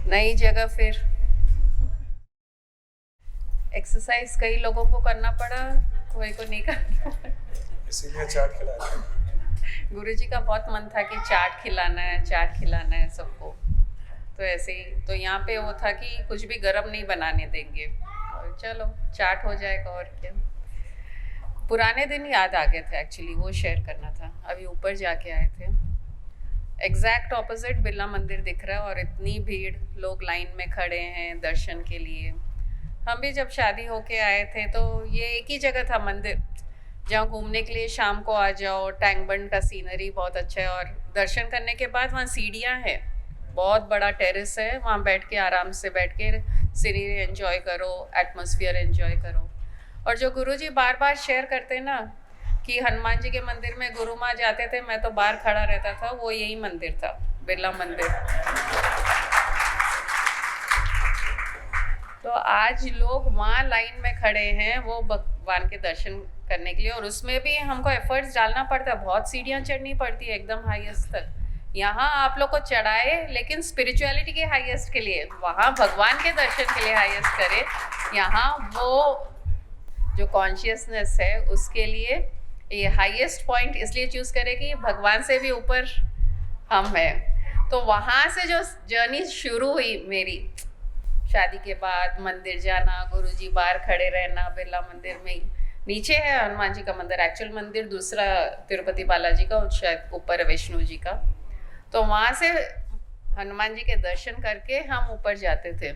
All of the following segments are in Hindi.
नई जगह फिर एक्सरसाइज कई लोगों को करना पड़ा, कोई को नहीं करना पड़ा। इसीलिए चाट खिलाया था। गुरुजी का बहुत मन था कि चाट खिलाना है, चाट खिलाना है सबको। तो ऐसे ही तो यहाँ पे वो था कि कुछ भी गरम नहीं बनाने देंगे, और चलो चाट हो जाएगा और क्या। पुराने दिन याद आ गए थे एक्चुअली, वो शेयर करना था। अभी ऊपर जाके आए थे, एग्जैक्ट ऑपोजिट बिरला मंदिर दिख रहा है और इतनी भीड़, लोग लाइन में खड़े हैं दर्शन के लिए। हम भी जब शादी होके आए थे तो ये एक ही जगह था मंदिर जहाँ घूमने के लिए शाम को आ जाओ। टैंक बंड का सीनरी बहुत अच्छा है, और दर्शन करने के बाद वहाँ सीढ़ियाँ हैं, बहुत बड़ा टेरेस है, वहाँ बैठ के आराम से बैठ के सीनरी एंजॉय करो, एटमॉस्फेयर एंजॉय करो। और जो गुरुजी बार बार शेयर करते ना कि हनुमान जी के मंदिर में गुरु माँ जाते थे, मैं तो बाहर खड़ा रहता था, वो यही मंदिर था, बिरला मंदिर। तो आज लोग वहाँ लाइन में खड़े हैं वो भगवान के दर्शन करने के लिए, और उसमें भी हमको एफर्ट्स डालना पड़ता है, बहुत सीढ़ियाँ चढ़नी पड़ती है एकदम हाईएस्ट तक। यहाँ आप लोग को चढ़ाए लेकिन स्पिरिचुअलिटी के हाईएस्ट के लिए, वहाँ भगवान के दर्शन के लिए हाईएस्ट करे। यहाँ वो जो कॉन्शियसनेस है उसके लिए ये हाईएस्ट पॉइंट इसलिए चूज करे कि भगवान से भी ऊपर हम हैं। तो वहाँ से जो जर्नी शुरू हुई मेरी, शादी के बाद मंदिर जाना, गुरुजी बाहर खड़े रहना, बिरला मंदिर में नीचे है हनुमान जी का मंदिर, एक्चुअल मंदिर दूसरा तिरुपति बालाजी का, और शायद ऊपर है विष्णु जी का। तो वहाँ से हनुमान जी के दर्शन करके हम ऊपर जाते थे।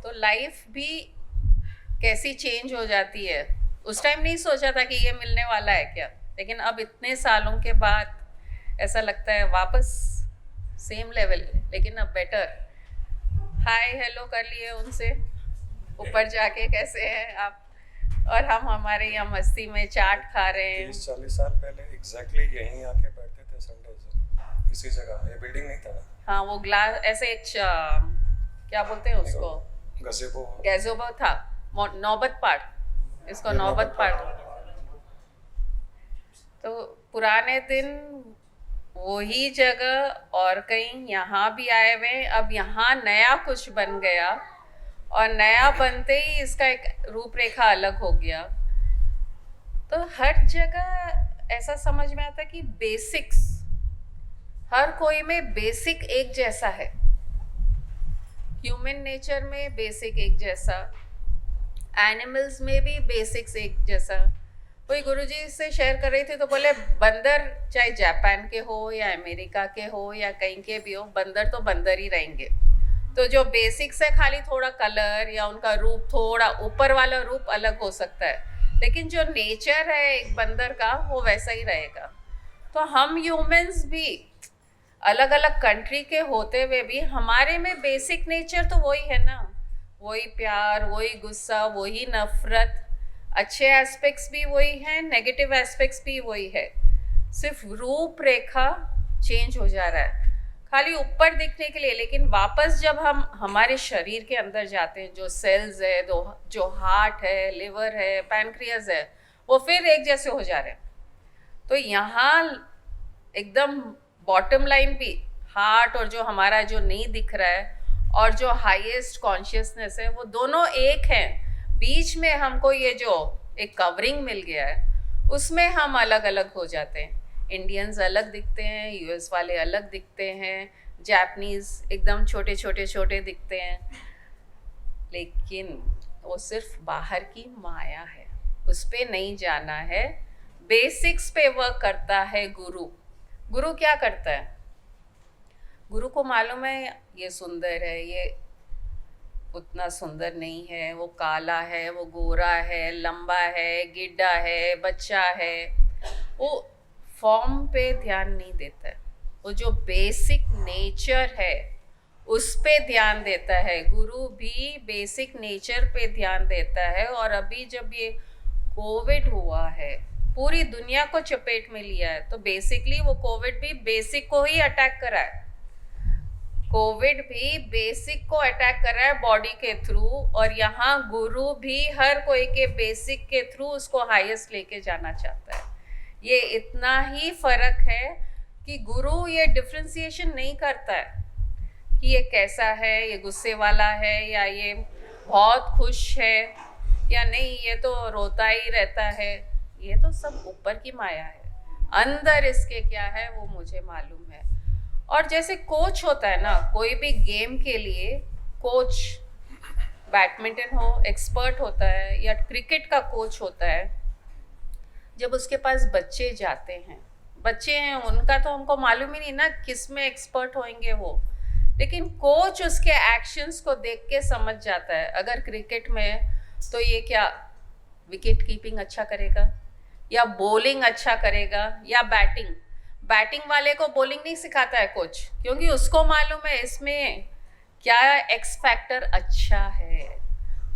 तो लाइफ भी कैसी चेंज हो जाती है। उस टाइम नहीं सोचा था कि ये मिलने वाला है क्या, लेकिन अब इतने सालों के बाद ऐसा लगता है वापस सेम लेवल, लेकिन अब बेटर। हाय हेलो कर लिए उनसे ऊपर जाके, कैसे हैं आप, और हम हमारे यहाँ मस्ती में चाट खा रहे हैं। 30-40 साल पहले एग्जैक्टली यहीं आके बैठते थे संडे से, इसी जगह। ये बिल्डिंग नहीं था ना। हाँ, वो ग्लास ऐसे एक क्या बोलते हैं उसको, गैज़ोबो था, नौबत पाठ, इसको नौबत पाठ। तो पुराने दिन वही जगह, और कहीं यहाँ भी आए हुए। अब यहाँ नया कुछ बन गया, और नया बनते ही इसका एक रूपरेखा अलग हो गया। तो हर जगह ऐसा समझ में आता कि बेसिक्स, हर कोई में बेसिक एक जैसा है। ह्यूमन नेचर में बेसिक एक जैसा, एनिमल्स में भी बेसिक्स एक जैसा। कोई गुरुजी से शेयर कर रही थी तो बोले बंदर चाहे जापान के हो या अमेरिका के हो या कहीं के भी हो, बंदर तो बंदर ही रहेंगे। तो जो बेसिक्स है, खाली थोड़ा कलर या उनका रूप, थोड़ा ऊपर वाला रूप अलग हो सकता है, लेकिन जो नेचर है एक बंदर का वो वैसा ही रहेगा। तो हम ह्यूमंस भी अलग अलग कंट्री के होते हुए भी हमारे में बेसिक नेचर तो वही है ना, वही प्यार, वही गुस्सा, वही नफरत, अच्छे एस्पेक्ट्स भी वही हैं, नेगेटिव एस्पेक्ट्स भी वही है। सिर्फ रूपरेखा चेंज हो जा रहा है खाली ऊपर दिखने के लिए, लेकिन वापस जब हम हमारे शरीर के अंदर जाते हैं, जो सेल्स है, जो हार्ट है, लिवर है, पैनक्रियाज है, वो फिर एक जैसे हो जा रहे हैं। तो यहाँ एकदम बॉटम लाइन भी हार्ट, और जो हमारा जो नहीं दिख रहा है, और जो हाईएस्ट कॉन्शियसनेस है, वो दोनों एक हैं। बीच में हमको ये जो एक कवरिंग मिल गया है, उसमें हम अलग अलग हो जाते हैं। इंडियंस अलग दिखते हैं, यूएस वाले अलग दिखते हैं, जापानीज एकदम छोटे छोटे छोटे दिखते हैं, लेकिन वो सिर्फ बाहर की माया है, उस पे नहीं जाना है। बेसिक्स पे वर्क करता है गुरु। गुरु क्या करता है? गुरु को मालूम है ये सुंदर है, ये उतना सुंदर नहीं है, वो काला है, वो गोरा है, लंबा है, गिड्डा है, बच्चा है। वो फॉर्म पे ध्यान नहीं देता है, वो जो बेसिक नेचर है उस पे ध्यान देता है। गुरु भी बेसिक नेचर पे ध्यान देता है। और अभी जब ये कोविड हुआ है, पूरी दुनिया को चपेट में लिया है, तो बेसिकली वो कोविड भी बेसिक को ही अटैक करा है। कोविड भी बेसिक को अटैक कर रहा है बॉडी के थ्रू, और यहाँ गुरु भी हर कोई के बेसिक के थ्रू उसको हाईएस्ट लेके जाना चाहता है। ये इतना ही फर्क है कि गुरु ये डिफ्रेंसिएशन नहीं करता है कि ये कैसा है, ये गुस्से वाला है या ये बहुत खुश है या नहीं, ये तो रोता ही रहता है। ये तो सब ऊपर की माया है, अंदर इसके क्या है वो मुझे मालूम है। और जैसे कोच होता है ना, कोई भी गेम के लिए कोच, बैडमिंटन हो एक्सपर्ट होता है या क्रिकेट का कोच होता है, जब उसके पास बच्चे जाते हैं, बच्चे हैं उनका तो हमको मालूम ही नहीं ना किस में एक्सपर्ट होंगे वो, लेकिन कोच उसके एक्शंस को देख के समझ जाता है। अगर क्रिकेट में तो ये क्या विकेट कीपिंग अच्छा करेगा या बॉलिंग अच्छा करेगा या बैटिंग, बैटिंग वाले को बॉलिंग नहीं सिखाता है कोच, क्योंकि उसको मालूम है इसमें क्या एक्स फैक्टर अच्छा है।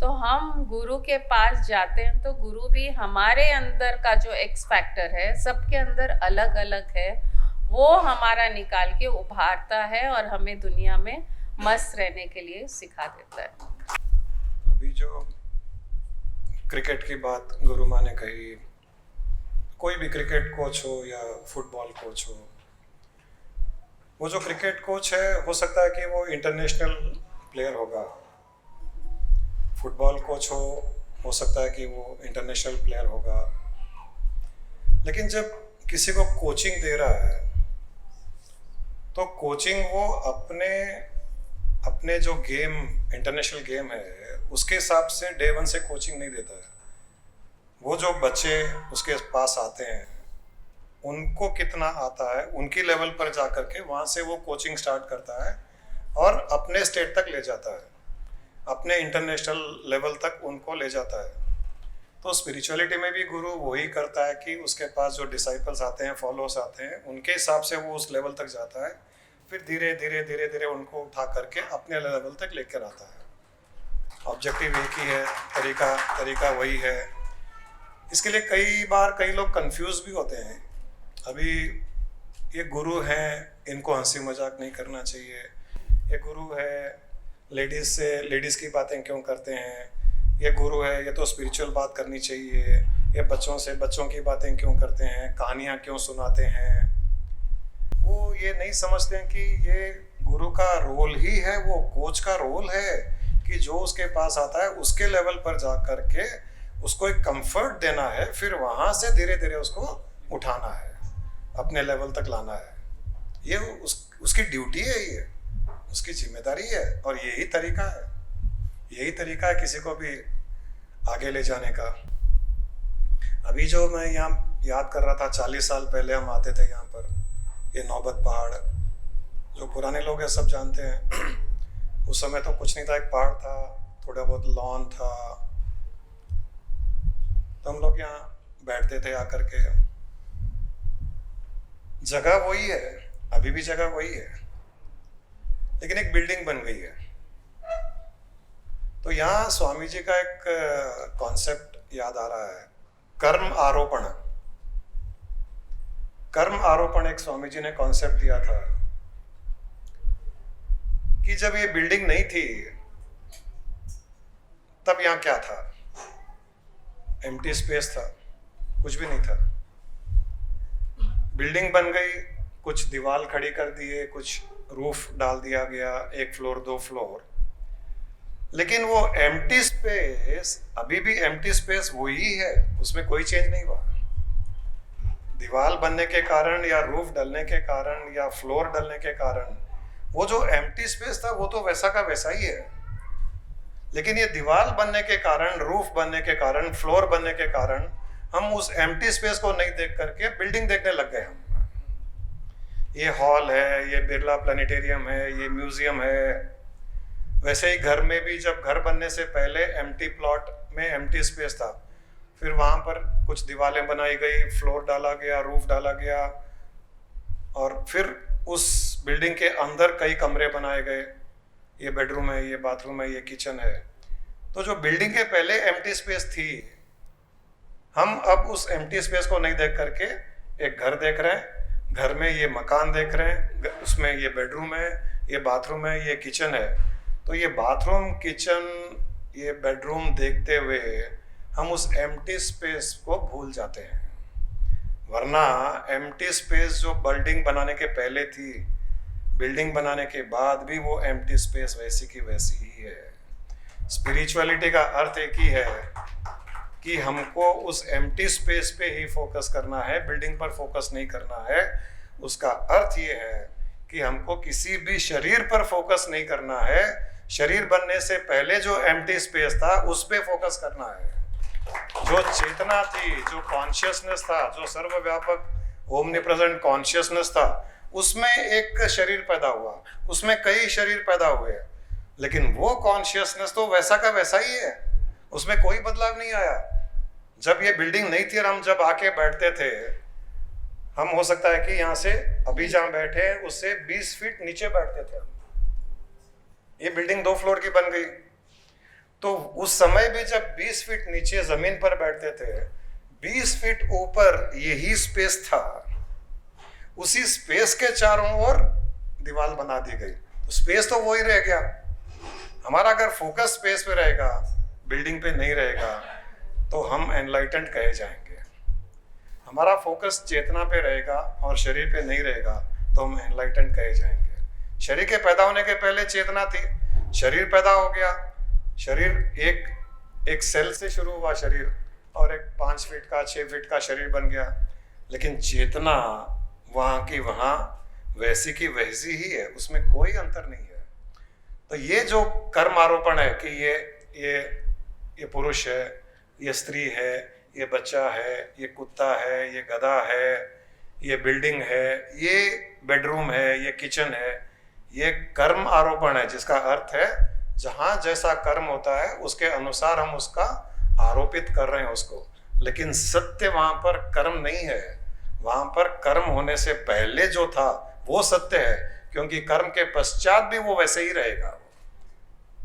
तो हम गुरु के पास जाते हैं तो गुरु भी हमारे अंदर का जो एक्स फैक्टर है, सबके अंदर अलग अलग है, वो हमारा निकाल के उभारता है और हमें दुनिया में मस्त रहने के लिए सिखा देता है। अभी जो क्रिकेट की बात गुरु माँ ने कही, कोई भी क्रिकेट कोच हो या फुटबॉल कोच हो, वो जो क्रिकेट कोच है हो सकता है कि वो इंटरनेशनल प्लेयर होगा, फुटबॉल कोच हो सकता है कि वो इंटरनेशनल प्लेयर होगा, लेकिन जब किसी को कोचिंग दे रहा है तो कोचिंग वो अपने अपने जो गेम, इंटरनेशनल गेम है, उसके हिसाब से डे वन से कोचिंग नहीं देता है। वो जो बच्चे उसके पास आते हैं उनको कितना आता है, उनकी लेवल पर जा कर के वहाँ से वो कोचिंग स्टार्ट करता है और अपने स्टेट तक ले जाता है, अपने इंटरनेशनल लेवल तक उनको ले जाता है। तो स्पिरिचुअलिटी में भी गुरु वही करता है कि उसके पास जो डिसाइपल्स आते हैं, फॉलोअर्स आते हैं, उनके हिसाब से वो उस लेवल तक जाता है, फिर धीरे धीरे धीरे धीरे उनको उठा करके अपने लेवल तक लेकर आता है। ऑब्जेक्टिव एक ही है, तरीका वही है। इसके लिए कई बार कई लोग कंफ्यूज भी होते हैं। अभी ये गुरु हैं, इनको हंसी मजाक नहीं करना चाहिए, ये गुरु है, लेडीज़ की बातें क्यों करते हैं, ये गुरु है, ये तो स्पिरिचुअल बात करनी चाहिए, ये बच्चों की बातें क्यों करते हैं, कहानियाँ क्यों सुनाते हैं। वो ये नहीं समझते हैं कि ये गुरु का रोल ही है, वो कोच का रोल है कि जो उसके पास आता है उसके लेवल पर जा कर के उसको एक कंफर्ट देना है, फिर वहाँ से धीरे धीरे उसको उठाना है, अपने लेवल तक लाना है। ये उसकी ड्यूटी है, ये उसकी जिम्मेदारी है और यही तरीका है किसी को भी आगे ले जाने का। अभी जो मैं यहाँ याद कर रहा था, 40 साल पहले हम आते थे यहाँ पर, ये नौबत पहाड़, जो पुराने लोग हैं सब जानते हैं। उस समय तो कुछ नहीं था, एक पहाड़ था, थोड़ा बहुत लॉन था, तो हम लोग यहाँ बैठते थे आकर के। जगह वही है, अभी भी जगह वही है, लेकिन एक बिल्डिंग बन गई है। तो यहाँ स्वामी जी का एक कॉन्सेप्ट याद आ रहा है, कर्म आरोपण एक स्वामी जी ने कॉन्सेप्ट दिया था कि जब ये बिल्डिंग नहीं थी तब यहाँ क्या था, एम्प्टी स्पेस था, कुछ भी नहीं था। बिल्डिंग बन गई, कुछ दीवार खड़ी कर दिए, कुछ रूफ डाल दिया गया, 1 फ्लोर 2 फ्लोर, लेकिन वो एम्प्टी स्पेस अभी भी एम्प्टी स्पेस वही है, उसमें कोई चेंज नहीं हुआ। दीवार बनने के कारण या रूफ डलने के कारण या फ्लोर डलने के कारण वो जो एम्प्टी स्पेस था वो तो वैसा का वैसा ही है, लेकिन ये दीवार बनने के कारण, रूफ बनने के कारण, फ्लोर बनने के कारण हम उस एम्प्टी स्पेस को नहीं देख करके बिल्डिंग देखने लग गए। हम ये हॉल है, ये बिरला प्लानिटेरियम है, ये म्यूजियम है। वैसे ही घर में भी जब घर बनने से पहले एम्प्टी प्लॉट में एम्प्टी स्पेस था, फिर वहाँ पर कुछ दीवारें बनाई गई, फ्लोर डाला गया, रूफ डाला गया, और फिर उस बिल्डिंग के अंदर कई कमरे बनाए गए, ये बेडरूम है, ये बाथरूम है, ये किचन है। तो जो बिल्डिंग के पहले एम्प्टी स्पेस थी, हम अब उस एम्प्टी स्पेस को नहीं देख करके एक घर देख रहे हैं, घर में ये मकान देख रहे हैं, उसमें ये बेडरूम है, ये बाथरूम है, ये किचन है। तो ये बाथरूम, किचन, ये बेडरूम देखते हुए हम उस एम्प्टी स्पेस को भूल जाते हैं। वरना एम्प्टी स्पेस जो बिल्डिंग बनाने के पहले थी, बिल्डिंग बनाने के बाद भी वो एम्प्टी स्पेस वैसी की वैसी ही है। स्पिरिचुअलिटी का अर्थ एक ही है कि हमको उस एम्प्टी स्पेस पे ही फोकस करना है, बिल्डिंग पर फोकस नहीं करना है। उसका अर्थ ये है कि हमको किसी भी शरीर पर फोकस नहीं करना है, शरीर बनने से पहले जो एम्प्टी स्पेस था उस पे फोकस करना है। जो चेतना थी, जो कॉन्शियसनेस था, जो सर्वव्यापक ओमनीप्रेजेंट कॉन्शियसनेस था, उसमें एक शरीर पैदा हुआ, उसमें कई शरीर पैदा हुए, लेकिन वो कॉन्शियसनेस तो वैसा का वैसा ही है, उसमें कोई बदलाव नहीं आया। जब ये बिल्डिंग नहीं थी और हम जब आके बैठते थे, हम हो सकता है कि यहाँ से अभी जहाँ बैठे हैं उससे 20 फीट नीचे बैठते थे हम। ये बिल्डिंग 2 फ्लोर की बन गई, तो उस समय भी जब 20 फीट नीचे जमीन पर बैठते थे, 20 फीट ऊपर यही स्पेस था, उसी स्पेस के चारों ओर दीवार बना दी गई, तो स्पेस तो वही रह गया। हमारा अगर फोकस स्पेस पे रहेगा, बिल्डिंग पे नहीं रहेगा, तो हम एनलाइटेंड कहे जाएंगे। हमारा फोकस चेतना पे रहेगा और शरीर पे नहीं रहेगा, तो हम एनलाइटेंड कहे जाएंगे। शरीर के पैदा होने के पहले चेतना थी, शरीर पैदा हो गया, शरीर एक सेल से शुरू हुआ शरीर, और एक 5 फीट का 6 फीट का शरीर बन गया, लेकिन चेतना वहाँ की वहाँ वैसी की वैसी ही है, उसमें कोई अंतर नहीं है। तो ये जो कर्म आरोपण है कि ये पुरुष है, ये स्त्री है, ये बच्चा है, ये कुत्ता है, ये गधा है, ये बिल्डिंग है, ये बेडरूम है, ये किचन है, ये कर्म आरोपण है, जिसका अर्थ है जहाँ जैसा कर्म होता है उसके अनुसार हम उसका आरोपित कर रहे हैं उसको। लेकिन सत्य वहाँ पर कर्म नहीं है, वहाँ पर कर्म होने से पहले जो था वो सत्य है, क्योंकि कर्म के पश्चात भी वो वैसे ही रहेगा।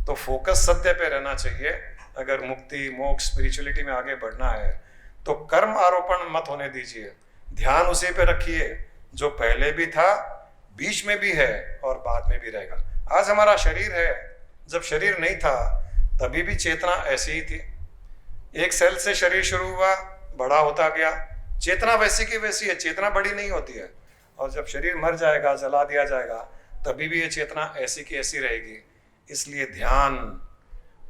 तो फोकस सत्य पे रहना चाहिए। अगर मुक्ति, मोक्ष, स्पिरिचुअलिटी में आगे बढ़ना है तो कर्म आरोपण मत होने दीजिए, ध्यान उसी पे रखिए जो पहले भी था, बीच में भी है और बाद में भी रहेगा। आज हमारा शरीर है, जब शरीर नहीं था तभी भी चेतना ऐसी ही थी। एक सेल से शरीर शुरू हुआ, बड़ा होता गया, चेतना वैसी की वैसी है, चेतना बड़ी नहीं होती है। और जब शरीर मर जाएगा, जला दिया जाएगा, तभी भी ये चेतना ऐसी की ऐसी रहेगी। इसलिए ध्यान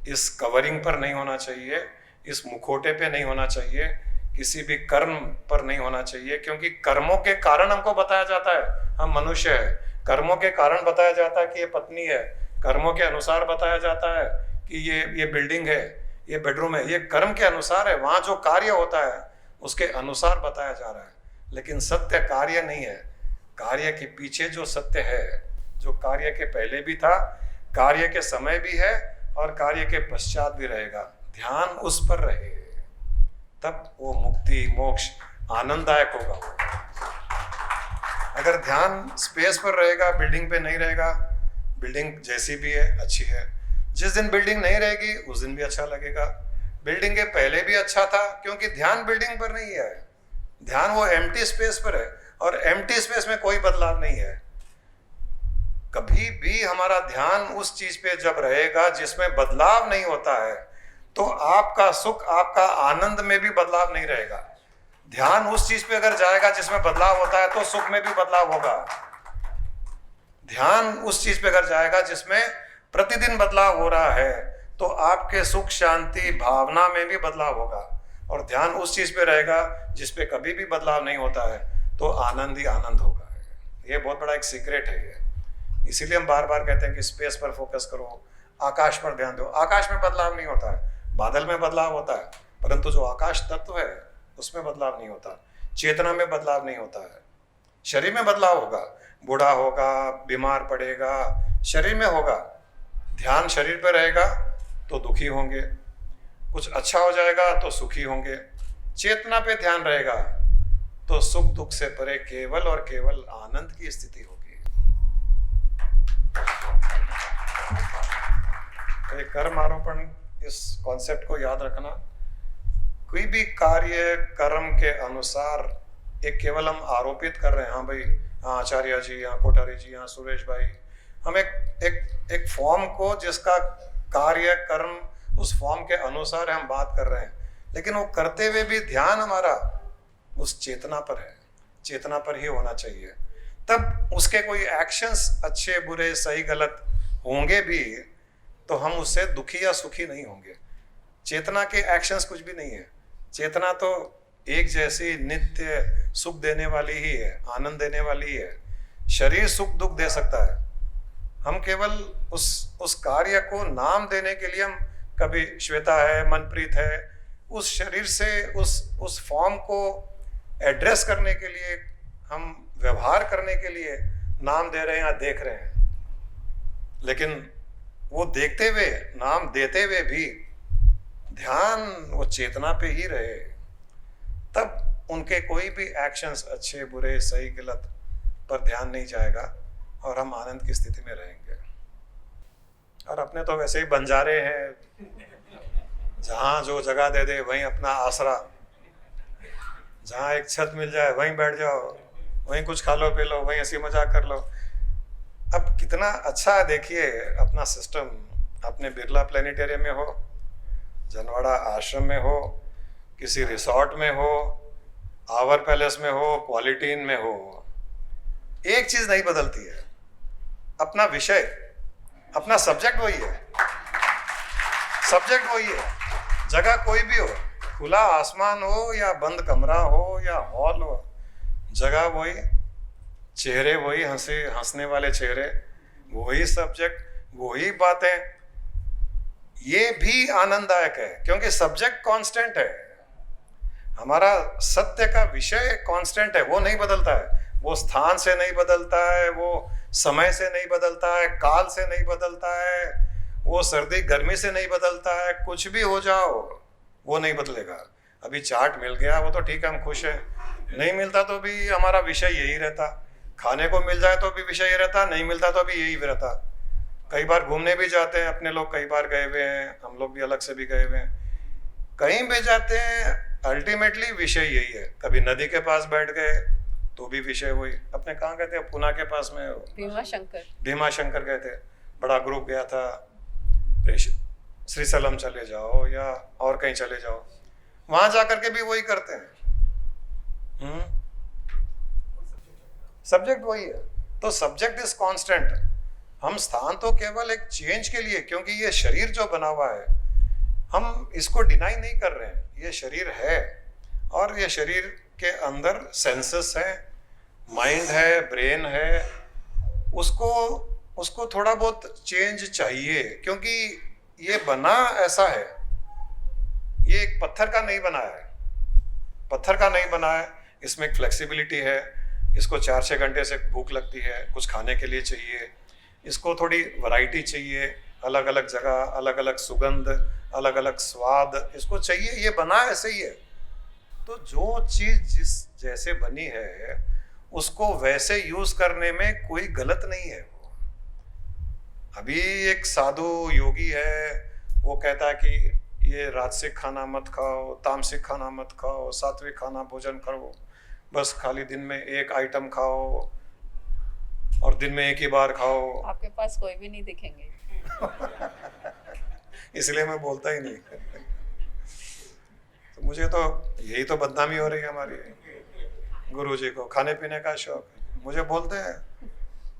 इस कवरिंग पर नहीं होना चाहिए, इस मुखौटे पे नहीं होना चाहिए, किसी भी कर्म पर नहीं होना चाहिए, क्योंकि कर्मों के कारण हमको बताया जाता है हम मनुष्य है, कर्मों के कारण बताया जाता है कि ये पत्नी है, कर्मों के अनुसार बताया जाता है कि ये बिल्डिंग है, ये बेडरूम है, ये कर्म के अनुसार है। वहाँ जो कार्य होता है उसके अनुसार बताया जा रहा है, लेकिन सत्य कार्य नहीं है। कार्य के पीछे जो सत्य है, जो कार्य के पहले भी था, कार्य के समय भी है और कार्य के पश्चात भी रहेगा, ध्यान उस पर रहे, तब वो मुक्ति, मोक्ष आनंददायक होगा। अगर ध्यान स्पेस पर रहेगा, बिल्डिंग पे नहीं रहेगा, बिल्डिंग जैसी भी है अच्छी है, जिस दिन बिल्डिंग नहीं रहेगी उस दिन भी अच्छा लगेगा। बिल्डिंग के पहले भी अच्छा था, क्योंकि ध्यान बिल्डिंग पर नहीं है, ध्यान वो एम्प्टी स्पेस पर है, और एम्प्टी स्पेस में कोई बदलाव नहीं है। कभी भी हमारा ध्यान उस चीज पे जब रहेगा जिसमें बदलाव नहीं होता है, तो आपका सुख, आपका आनंद में भी बदलाव नहीं रहेगा। ध्यान उस चीज पे अगर जाएगा जिसमें बदलाव होता है, तो सुख में भी बदलाव होगा। ध्यान उस चीज पे अगर जाएगा जिसमें प्रतिदिन बदलाव हो रहा है, तो आपके सुख, शांति, भावना में भी बदलाव होगा। और ध्यान उस चीज पे रहेगा जिसपे कभी भी बदलाव नहीं होता है, तो आनंद ही आनंद होगा। ये बहुत बड़ा एक सीक्रेट है ये। इसीलिए हम बार बार कहते हैं कि स्पेस पर फोकस करो, आकाश पर ध्यान दो। आकाश में बदलाव नहीं होता है, बादल में बदलाव होता है, परंतु जो आकाश तत्व है उसमें बदलाव नहीं होता, चेतना में बदलाव नहीं होता है। शरीर में बदलाव होगा, बूढ़ा होगा, बीमार पड़ेगा, शरीर में होगा। ध्यान शरीर पे रहेगा तो दुखी होंगे, कुछ अच्छा हो जाएगा तो सुखी होंगे। चेतना पे ध्यान रहेगा तो सुख दुख से परे केवल और केवल आनंद की स्थिति होगी। तो ये कर्म आरोपण, इस कॉन्सेप्ट को याद रखना। कोई भी कार्य कर्म के अनुसार एक केवल हम आरोपित कर रहे हैं, हाँ भाई, हाँ आचार्य जी, हाँ कोठारी जी, हाँ सुरेश भाई, हम एक फॉर्म को, जिसका कार्य कर्म उस फॉर्म के अनुसार हम बात कर रहे हैं, लेकिन वो करते हुए भी ध्यान हमारा उस चेतना पर है, चेतना पर ही होना चाहिए। तब उसके कोई एक्शंस अच्छे बुरे सही गलत होंगे भी तो हम उससे दुखी या सुखी नहीं होंगे। चेतना के एक्शंस कुछ भी नहीं है। चेतना तो एक जैसी नित्य सुख देने वाली ही है, आनंद देने वाली ही है। शरीर सुख दुख दे सकता है, हम केवल उस कार्य को नाम देने के लिए हम कभी श्वेता है, मनप्रीत है, उस शरीर से उस फॉर्म को एड्रेस करने के लिए, हम व्यवहार करने के लिए नाम दे रहे हैं या देख रहे हैं। लेकिन वो देखते हुए, नाम देते हुए भी ध्यान वो चेतना पे ही रहे, तब उनके कोई भी एक्शंस अच्छे बुरे सही गलत पर ध्यान नहीं जाएगा और हम आनंद की स्थिति में रहेंगे। और अपने तो वैसे ही बंजारे हैं, जहाँ जो जगह दे दे वहीं अपना आसरा, जहाँ एक छत मिल जाए वहीं बैठ जाओ, वहीं कुछ खा लो पी लो, वहीं हंसी मजाक कर लो। अब कितना अच्छा है देखिए अपना सिस्टम। अपने बिरला प्लेनेटेरियम में हो, जनवाड़ा आश्रम में हो, किसी रिसोर्ट में हो, आवर पैलेस में हो, क्वालिटी इन में हो, एक चीज नहीं बदलती है, अपना विषय, अपना सब्जेक्ट वही है। सब्जेक्ट वही है, जगह कोई भी हो, खुला आसमान हो या बंद कमरा हो या हॉल हो, जगह वही, चेहरे वही, हंसने वाले चेहरे, वही सब्जेक्ट, वही बातें। ये भी आनंददायक है क्योंकि सब्जेक्ट कांस्टेंट है। हमारा सत्य का विषय कांस्टेंट है, वो नहीं बदलता है। वो स्थान से नहीं बदलता है, वो समय से नहीं बदलता है, काल से नहीं बदलता है, वो सर्दी गर्मी से नहीं बदलता है। कुछ भी हो जाओ वो नहीं बदलेगा। अभी चार्ट मिल गया वो तो ठीक है, हम खुश हैं। नहीं मिलता तो भी हमारा विषय यही रहता। खाने को मिल जाए तो भी विषय यही रहता, नहीं मिलता तो भी यही रहता। कई बार घूमने भी जाते हैं अपने लोग, कई बार गए हुए हैं, हम लोग भी अलग से भी गए हुए हैं। कहीं भी जाते हैं अल्टीमेटली विषय यही है। कभी नदी के पास बैठ गए तो भी विषय वही। अपने कहाँ गए थे, पुणे के पास में भीमा शंकर गए थे, बड़ा ग्रुप गया था। श्रीशैलम चले जाओ या और कहीं चले जाओ, वहां जाकर के भी वही करते हैं। सब्जेक्ट वही है, तो सब्जेक्ट इज कांस्टेंट। हम स्थान तो केवल एक चेंज के लिए, क्योंकि ये शरीर जो बना हुआ है हम इसको डिनाई नहीं कर रहे हैं, ये शरीर है और ये शरीर के अंदर सेंसेस है, माइंड है, ब्रेन है। उसको थोड़ा बहुत चेंज चाहिए, क्योंकि ये बना ऐसा है, ये एक पत्थर का नहीं बना है। पत्थर का नहीं बना है, इसमें एक फ्लेक्सिबिलिटी है। इसको 4-6 घंटे से भूख लगती है, कुछ खाने के लिए चाहिए, इसको थोड़ी वैरायटी चाहिए, अलग अलग जगह, अलग अलग सुगंध, अलग अलग स्वाद इसको चाहिए। ये बना ऐसे ही है। तो जो चीज जिस जैसे बनी है उसको वैसे यूज करने में कोई गलत नहीं है। अभी एक साधु योगी है, वो कहता है कि ये राजसिक खाना मत खाओ, तामसिक खाना मत खाओ, सात्विक खाना भोजन करो, बस खाली दिन में एक आइटम खाओ और दिन में एक ही बार खाओ। आपके पास कोई भी नहीं दिखेंगे। इसलिए मैं बोलता ही नहीं। तो मुझे तो यही तो बदनामी हो रही है हमारी। गुरुजी को खाने पीने का शौक है, मुझे बोलते हैं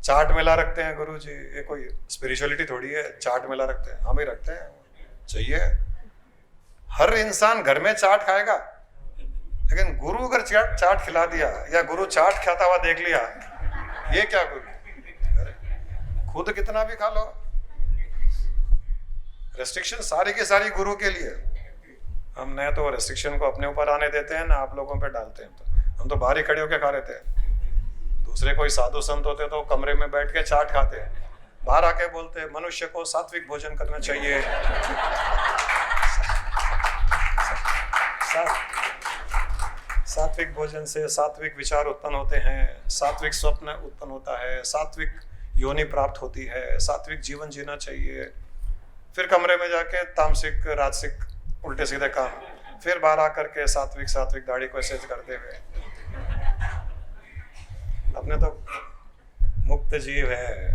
चाट मिला रखते हैं गुरुजी। ये कोई स्पिरिचुअलिटी थोड़ी है, चाट मिला रखते हैं, हम ही रखते हैं, चाहिए। हर इंसान घर में चाट खाएगा, लेकिन गुरु अगर चाट खिला दिया या गुरु चाट खाता हुआ देख लिया, ये क्या गुरु? खुद कितना भी खा लो। रेस्ट्रिक्शन सारी की सारी गुरु के लिए। हम न तो रेस्ट्रिक्शन को अपने ऊपर आने देते हैं, ना आप लोगों पे डालते हैं। तो हम तो बाहर ही खड़े होकर खा रहे थे। दूसरे कोई साधु संत होते तो कमरे में बैठ के चाट खाते, बाहर आके बोलते मनुष्य को सात्विक भोजन करना चाहिए। सात्विक भोजन से सात्विक विचार उत्पन्न होते हैं, सात्विक स्वप्न उत्पन्न होता है, सात्विक योनि प्राप्त होती है, सात्विक जीवन जीना चाहिए। फिर कमरे में जाके तामसिक राजसिक उल्टे सीधे काम, फिर बाहर आकर के सात्विक दाढ़ी को ऐसे करते हुए। अपने तो मुक्त जीव है,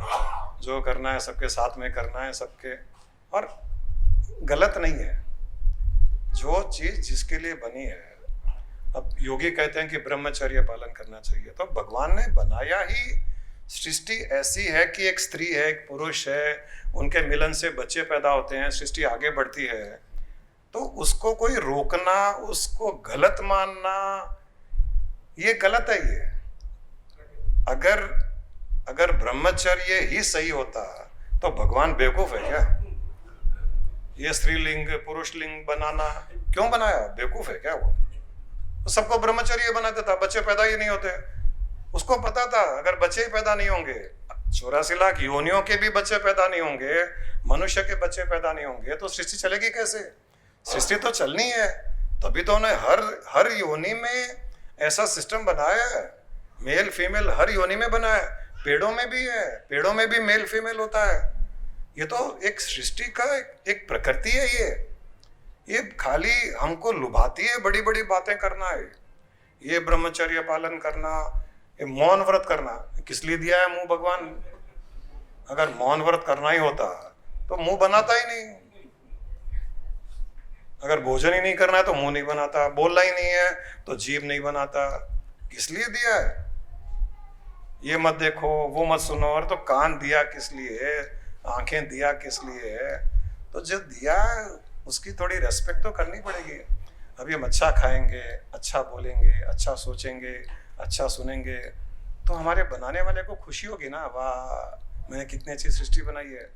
जो करना है सबके साथ में करना है सबके, और गलत नहीं है। जो चीज जिसके लिए बनी है, अब योगी कहते हैं कि ब्रह्मचर्य पालन करना चाहिए, तो भगवान ने बनाया ही सृष्टि ऐसी है कि एक स्त्री है, एक पुरुष है, उनके मिलन से बच्चे पैदा होते हैं, सृष्टि आगे बढ़ती है, तो उसको कोई रोकना, उसको गलत मानना, ये गलत है। ये अगर ब्रह्मचर्य ही सही होता तो भगवान बेवकूफ है क्या? ये स्त्रीलिंग पुरुष लिंग बनाना क्यों बनाया? बेवकूफ है क्या वो? तो सबको ब्रह्मचर्य बना देता, बच्चे पैदा ही नहीं होते। उसको पता था अगर बच्चे ही पैदा नहीं होंगे, 84 लाख योनियों के भी बच्चे पैदा नहीं होंगे, मनुष्य के बच्चे पैदा नहीं होंगे, तो सृष्टि चलेगी कैसे? सृष्टि तो चलनी है, तभी तो उन्हें हर योनि में ऐसा सिस्टम बनाया है, मेल फीमेल हर योनि में बना है। पेड़ों में भी है, पेड़ों में भी मेल फीमेल होता है। ये तो एक सृष्टि का एक प्रकृति है। ये खाली हमको लुभाती है बड़ी बड़ी बातें करना है। ये ब्रह्मचर्य पालन करना, ये मौन व्रत करना किस लिए दिया है मुंह भगवान? अगर मौन व्रत करना ही होता तो मुंह बनाता ही नहीं। अगर भोजन ही नहीं करना है तो मुंह नहीं बनाता, बोलना ही नहीं है तो जीभ नहीं बनाता। किस लिए दिया है? ये मत देखो, वो मत सुनो, और तो कान दिया किस लिए, आंखें दिया किस लिए है? तो जो दिया उसकी थोड़ी रेस्पेक्ट तो करनी पड़ेगी। अभी हम अच्छा खाएंगे, अच्छा बोलेंगे, अच्छा सोचेंगे, अच्छा सुनेंगे, तो हमारे बनाने वाले को खुशी होगी ना, वाह मैंने कितनी अच्छी सृष्टि बनाई है।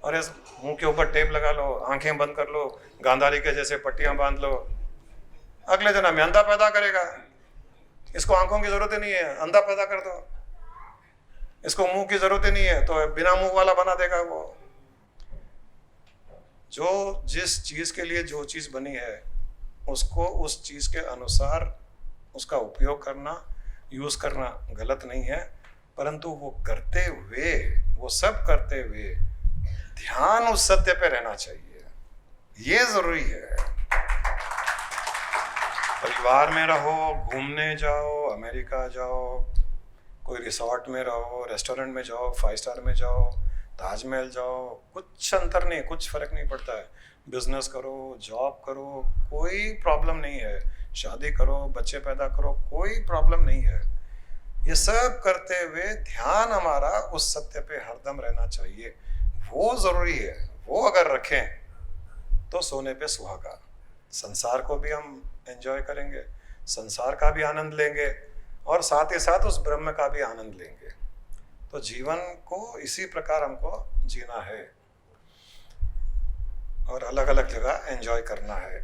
और इस मुंह के ऊपर टेप लगा लो, आंखें बंद कर लो, गांधारी के जैसे पट्टियां बांध लो, अगले जन्म में अंधा पैदा करेगा। इसको आंखों की जरूरत ही नहीं है, अंधा पैदा कर दो। इसको मुंह की जरूरत ही नहीं है तो बिना मुंह वाला बना देगा वो। जो जिस चीज के लिए जो चीज बनी है उसको उस चीज के अनुसार उसका उपयोग करना, यूज करना गलत नहीं है, परंतु वो करते हुए, वो सब करते हुए ध्यान उस सत्य पे रहना चाहिए। ये जरूरी है। परिवार में रहो, घूमने जाओ, अमेरिका जाओ, कोई रिसोर्ट में रहो, रेस्टोरेंट में जाओ, 5 स्टार में जाओ, ताजमहल जाओ, कुछ अंतर नहीं, कुछ फर्क नहीं पड़ता है। बिजनेस करो, जॉब करो, कोई प्रॉब्लम नहीं है। शादी करो, बच्चे पैदा करो, कोई प्रॉब्लम नहीं है। ये सब करते हुए ध्यान हमारा उस सत्य पे हरदम रहना चाहिए। वो जरूरी है। वो अगर रखें तो सोने पे सुहागा। संसार को भी हम एंजॉय करेंगे, संसार का भी आनंद लेंगे, और साथ ही साथ उस ब्रह्म का भी आनंद लेंगे। तो जीवन को इसी प्रकार हमको जीना है और अलग अलग जगह एंजॉय करना है।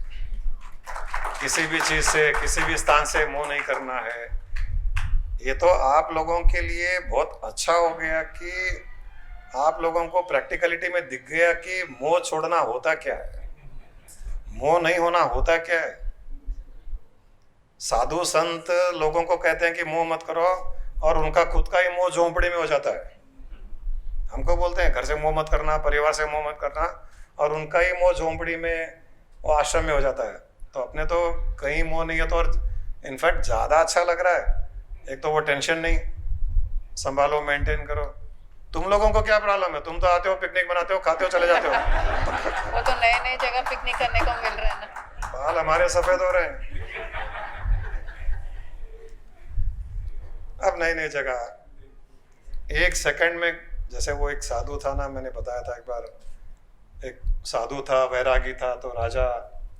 किसी भी चीज से, किसी भी स्थान से मोह नहीं करना है। ये तो आप लोगों के लिए बहुत अच्छा हो गया कि आप लोगों को प्रैक्टिकलिटी में दिख गया कि मोह छोड़ना होता क्या है, मोह नहीं होना होता क्या है। साधु संत लोगों को कहते हैं कि मोह मत करो, और उनका खुद का ही मोह झोंपड़ी में हो जाता है। हमको बोलते हैं घर से मोह मत करना, परिवार से मोह मत करना, और उनका ही मोह झोंपड़ी में, वो आश्रम में हो जाता है। तो अपने तो कहीं मोह नहीं है, तो और इनफैक्ट ज़्यादा अच्छा लग रहा है। एक तो वो टेंशन नहीं, संभालो, मेंटेन करो। तुम लोगों को क्या प्रॉब्लम है? तुम तो आते हो, पिकनिक बनाते हो, खाते हो, चले जाते हो। वो तो नए नए जगह पिकनिक करने को मिल रहा है ना। बाल हमारे सफेद हो रहे हैं। अब नई नई जगह, एक सेकंड में, जैसे वो एक साधु था ना, मैंने बताया था एक बार, एक साधु था, वैरागी था, तो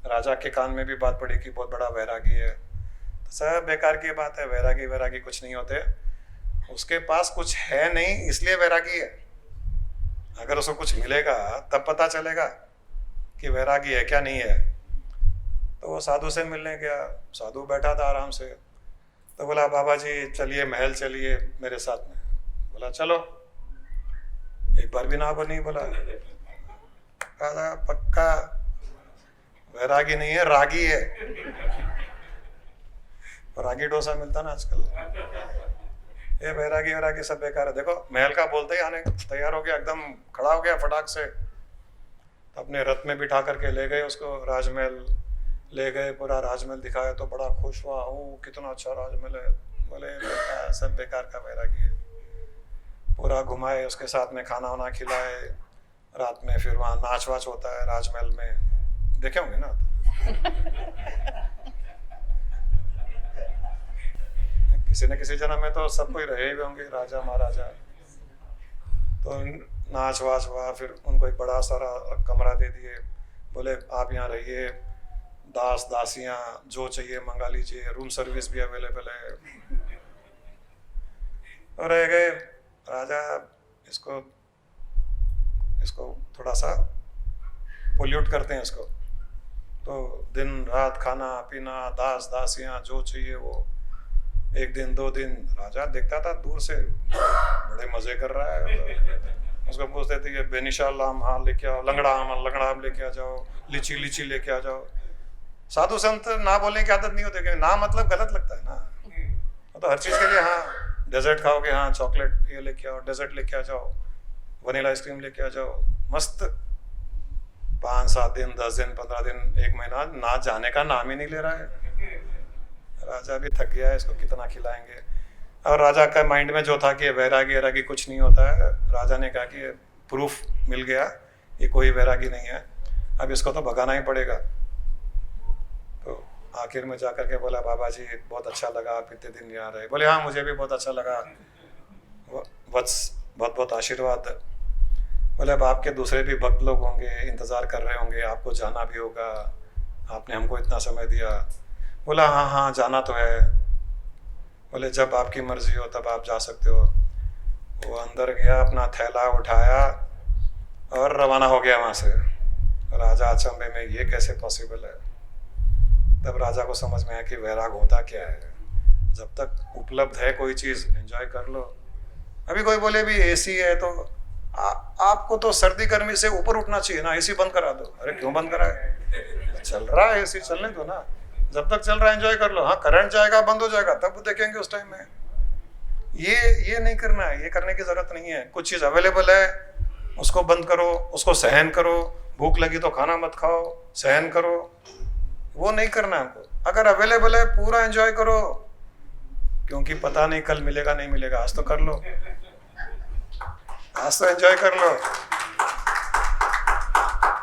राजा के कान में भी बात पड़ी कि बहुत बड़ा वैरागी है। तो सब बेकार की बात है, वैरागी कुछ नहीं होते। उसके पास कुछ है नहीं इसलिए वैरागी है। अगर उसको कुछ मिलेगा तब पता चलेगा कि वैरागी है क्या नहीं है। तो वो साधु से मिलने गया, साधु बैठा था आराम से, तो बोला बाबा जी चलिए महल चलिए मेरे साथ में। बोला चलो। एक बार भी ना नहीं बोला। कहा पक्का वैरागी नहीं है, रागी है। रागी डोसा मिलता ना आजकल। ये वैरागी सब बेकार है। देखो महल का बोलते ही आने तैयार हो गया, एकदम खड़ा हो गया फटाक से। तो अपने रथ में बिठा करके ले गए उसको, राजमहल ले गए, पूरा राजमहल दिखाया तो बड़ा खुश हुआ। ओ कितना अच्छा राजमहल है। बोले सब बेकार का वैरागी है। पूरा घुमाए, उसके साथ में खाना वाना खिलाए, रात में फिर वहाँ नाच वाच होता है राजमहल में, देखे होंगे ना। किसी न किसी जन्म में तो सब कोई रहे हुए होंगे, राजा महाराजा। तो नाच वाच हुआ, फिर उनको एक बड़ा सारा कमरा दे दिए, बोले आप यहाँ रहिए, दास दासियाँ जो चाहिए मंगा लीजिए, रूम सर्विस भी अवेलेबल है। और रह गए। राजा इसको थोड़ा सा पोल्यूट करते हैं इसको, तो दिन रात खाना पीना, दास दासियाँ जो चाहिए वो। एक दिन 2 दिन राजा देखता था दूर से, बड़े मजे कर रहा है। उसको पूछते थे ये बेनिशाल आम हाँ लेके आओ, लंगड़ा आम लेके आ जाओ, लीची लेके आ जाओ। साधु संत ना बोलने की आदत नहीं होती, क्योंकि ना मतलब गलत लगता है ना। तो हर चीज़ के लिए हाँ, डेजर्ट खाओगे हाँ चॉकलेट ये लेके आओ, डेजर्ट लेके आ जाओ, वनीला आइसक्रीम लेके आ जाओ, मस्त। 5-7 दिन 10 दिन 15 दिन 1 महीना ना जाने का नाम ही नहीं ले रहा है। राजा भी थक गया है, इसको कितना खिलाएंगे। और राजा का माइंड में जो था कि वैरागी कुछ नहीं होता है, राजा ने कहा कि प्रूफ मिल गया ये कोई वैरागी नहीं है, अब इसको तो भगाना ही पड़ेगा। तो आखिर में जा करके बोला बाबा जी बहुत अच्छा लगा आप इतने दिन यहाँ रहे। बोले हाँ मुझे भी बहुत अच्छा लगा, वत्स बहुत बहुत आशीर्वाद। बोले अब आपके दूसरे भी भक्त लोग होंगे, इंतज़ार कर रहे होंगे, आपको जाना भी होगा, आपने हमको इतना समय दिया। बोला हाँ जाना तो है। बोले जब आपकी मर्जी हो तब आप जा सकते हो। वो अंदर गया, अपना थैला उठाया और रवाना हो गया वहाँ से। राजा अचंभे में ये कैसे पॉसिबल है। तब राजा को समझ में आया कि वैराग होता क्या है। जब तक उपलब्ध है कोई चीज़ एंजॉय कर लो। अभी कोई बोले भी एसी है तो आपको तो सर्दी गर्मी से ऊपर उठना चाहिए ना, एसी बंद करा दो। अरे क्यों बंद करा है, चल रहा है एसी, चलने दो ना, जब तक चल रहा है एंजॉय कर लो। हाँ करंट जाएगा बंद हो जाएगा तब देखेंगे उस टाइम में। ये नहीं करना है, ये करने की जरूरत नहीं है। कुछ चीज़ अवेलेबल है उसको बंद करो, उसको सहन करो। भूख लगी तो खाना मत खाओ, सहन करो, वो नहीं करना हमको। अगर अवेलेबल है पूरा एंजॉय करो, क्योंकि पता नहीं कल मिलेगा नहीं मिलेगा। आज तो कर लो, आज तो एंजॉय कर लो।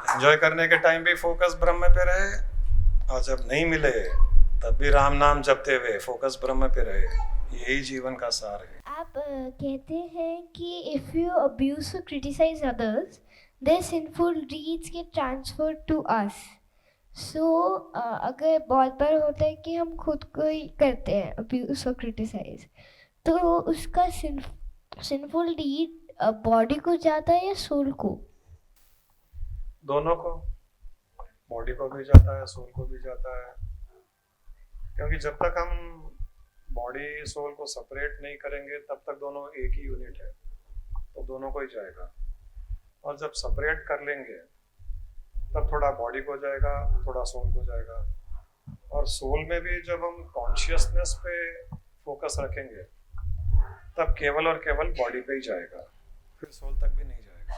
एंजॉय करने के टाइम भी फोकस ब्रह्म पे रहे, और जब नहीं मिले तब भी राम नाम जपते हुए फोकस ब्रह्म पे रहे। यही जीवन का सार है। आप कहते हैं कि if you abuse or criticize others, their sinful deeds get transferred to us. So अगर बहुत बार होता है कि हम खुद को ही करते हैं अब्यूज और क्रिटिसाइज, तो उसका सिंफुल डीड बॉडी को जाता है या सोल को? दोनों को, बॉडी को भी जाता है, सोल को भी जाता है। क्योंकि जब तक हम बॉडी सोल को सेपरेट नहीं करेंगे तब तक दोनों एक ही यूनिट है, तो दोनों को ही जाएगा। और जब सेपरेट कर लेंगे तब थोड़ा बॉडी को जाएगा, थोड़ा सोल को जाएगा। और सोल में भी जब हम कॉन्शियसनेस पे फोकस रखेंगे तब केवल और केवल बॉडी पे ही जाएगा, फिर सोल तक भी नहीं जाएगा।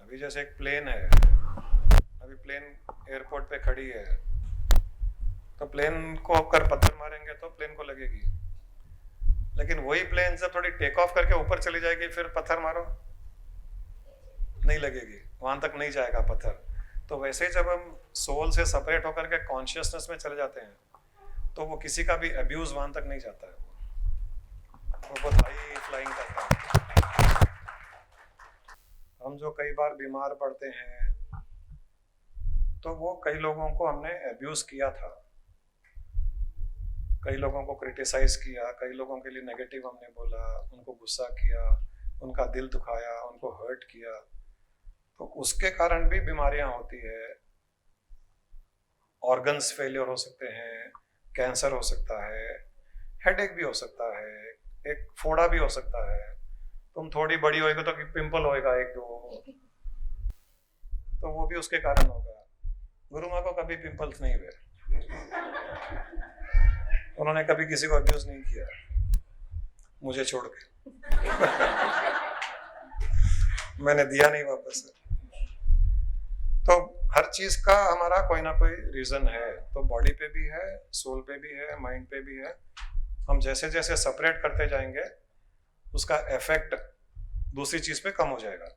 अभी जैसे एक प्लेन है, अभी प्लेन एयरपोर्ट पे खड़ी है, तो प्लेन को अगर पत्थर मारेंगे तो प्लेन को लगेगी, लेकिन वही प्लेन जब थोड़ी टेक ऑफ करके ऊपर चली जाएगी फिर पत्थर मारो नहीं लगेगी, वहां तक नहीं जाएगा पत्थर। तो वैसे ही जब हम सोल से सेपरेट होकर के कॉन्शियसनेस में चले जाते हैं तो वो किसी का भी अब्यूज वहां तक नहीं जाता है, वो बहुत हाई फ्लाइंग करता है। हम जो कई बार बीमार पड़ते हैं तो वो कई लोगों को हमने अब्यूज किया था, कई लोगों को क्रिटिसाइज किया, कई लोगों के लिए नेगेटिव हमने बोला, उनको गुस्सा किया, उनका दिल दुखाया, उनको हर्ट किया, तो उसके कारण भी बीमारियां होती है। ऑर्गन्स फेलियर हो सकते हैं, कैंसर हो सकता है, हेडेक भी हो सकता है, एक फोड़ा भी हो सकता है। तुम थोड़ी बड़ी होएगी तो पिंपल होएगा 1-2, तो वो भी उसके कारण होगा। गुरु माँ को कभी पिंपल्स नहीं हुए, उन्होंने कभी किसी को अब्यूज नहीं किया मुझे छोड़ के मैंने दिया नहीं वापस। तो हर चीज का हमारा कोई ना कोई रीजन है, तो बॉडी पे भी है, सोल पे भी है, माइंड पे भी है। हम जैसे जैसे सेपरेट करते जाएंगे उसका इफेक्ट दूसरी चीज पे कम हो जाएगा।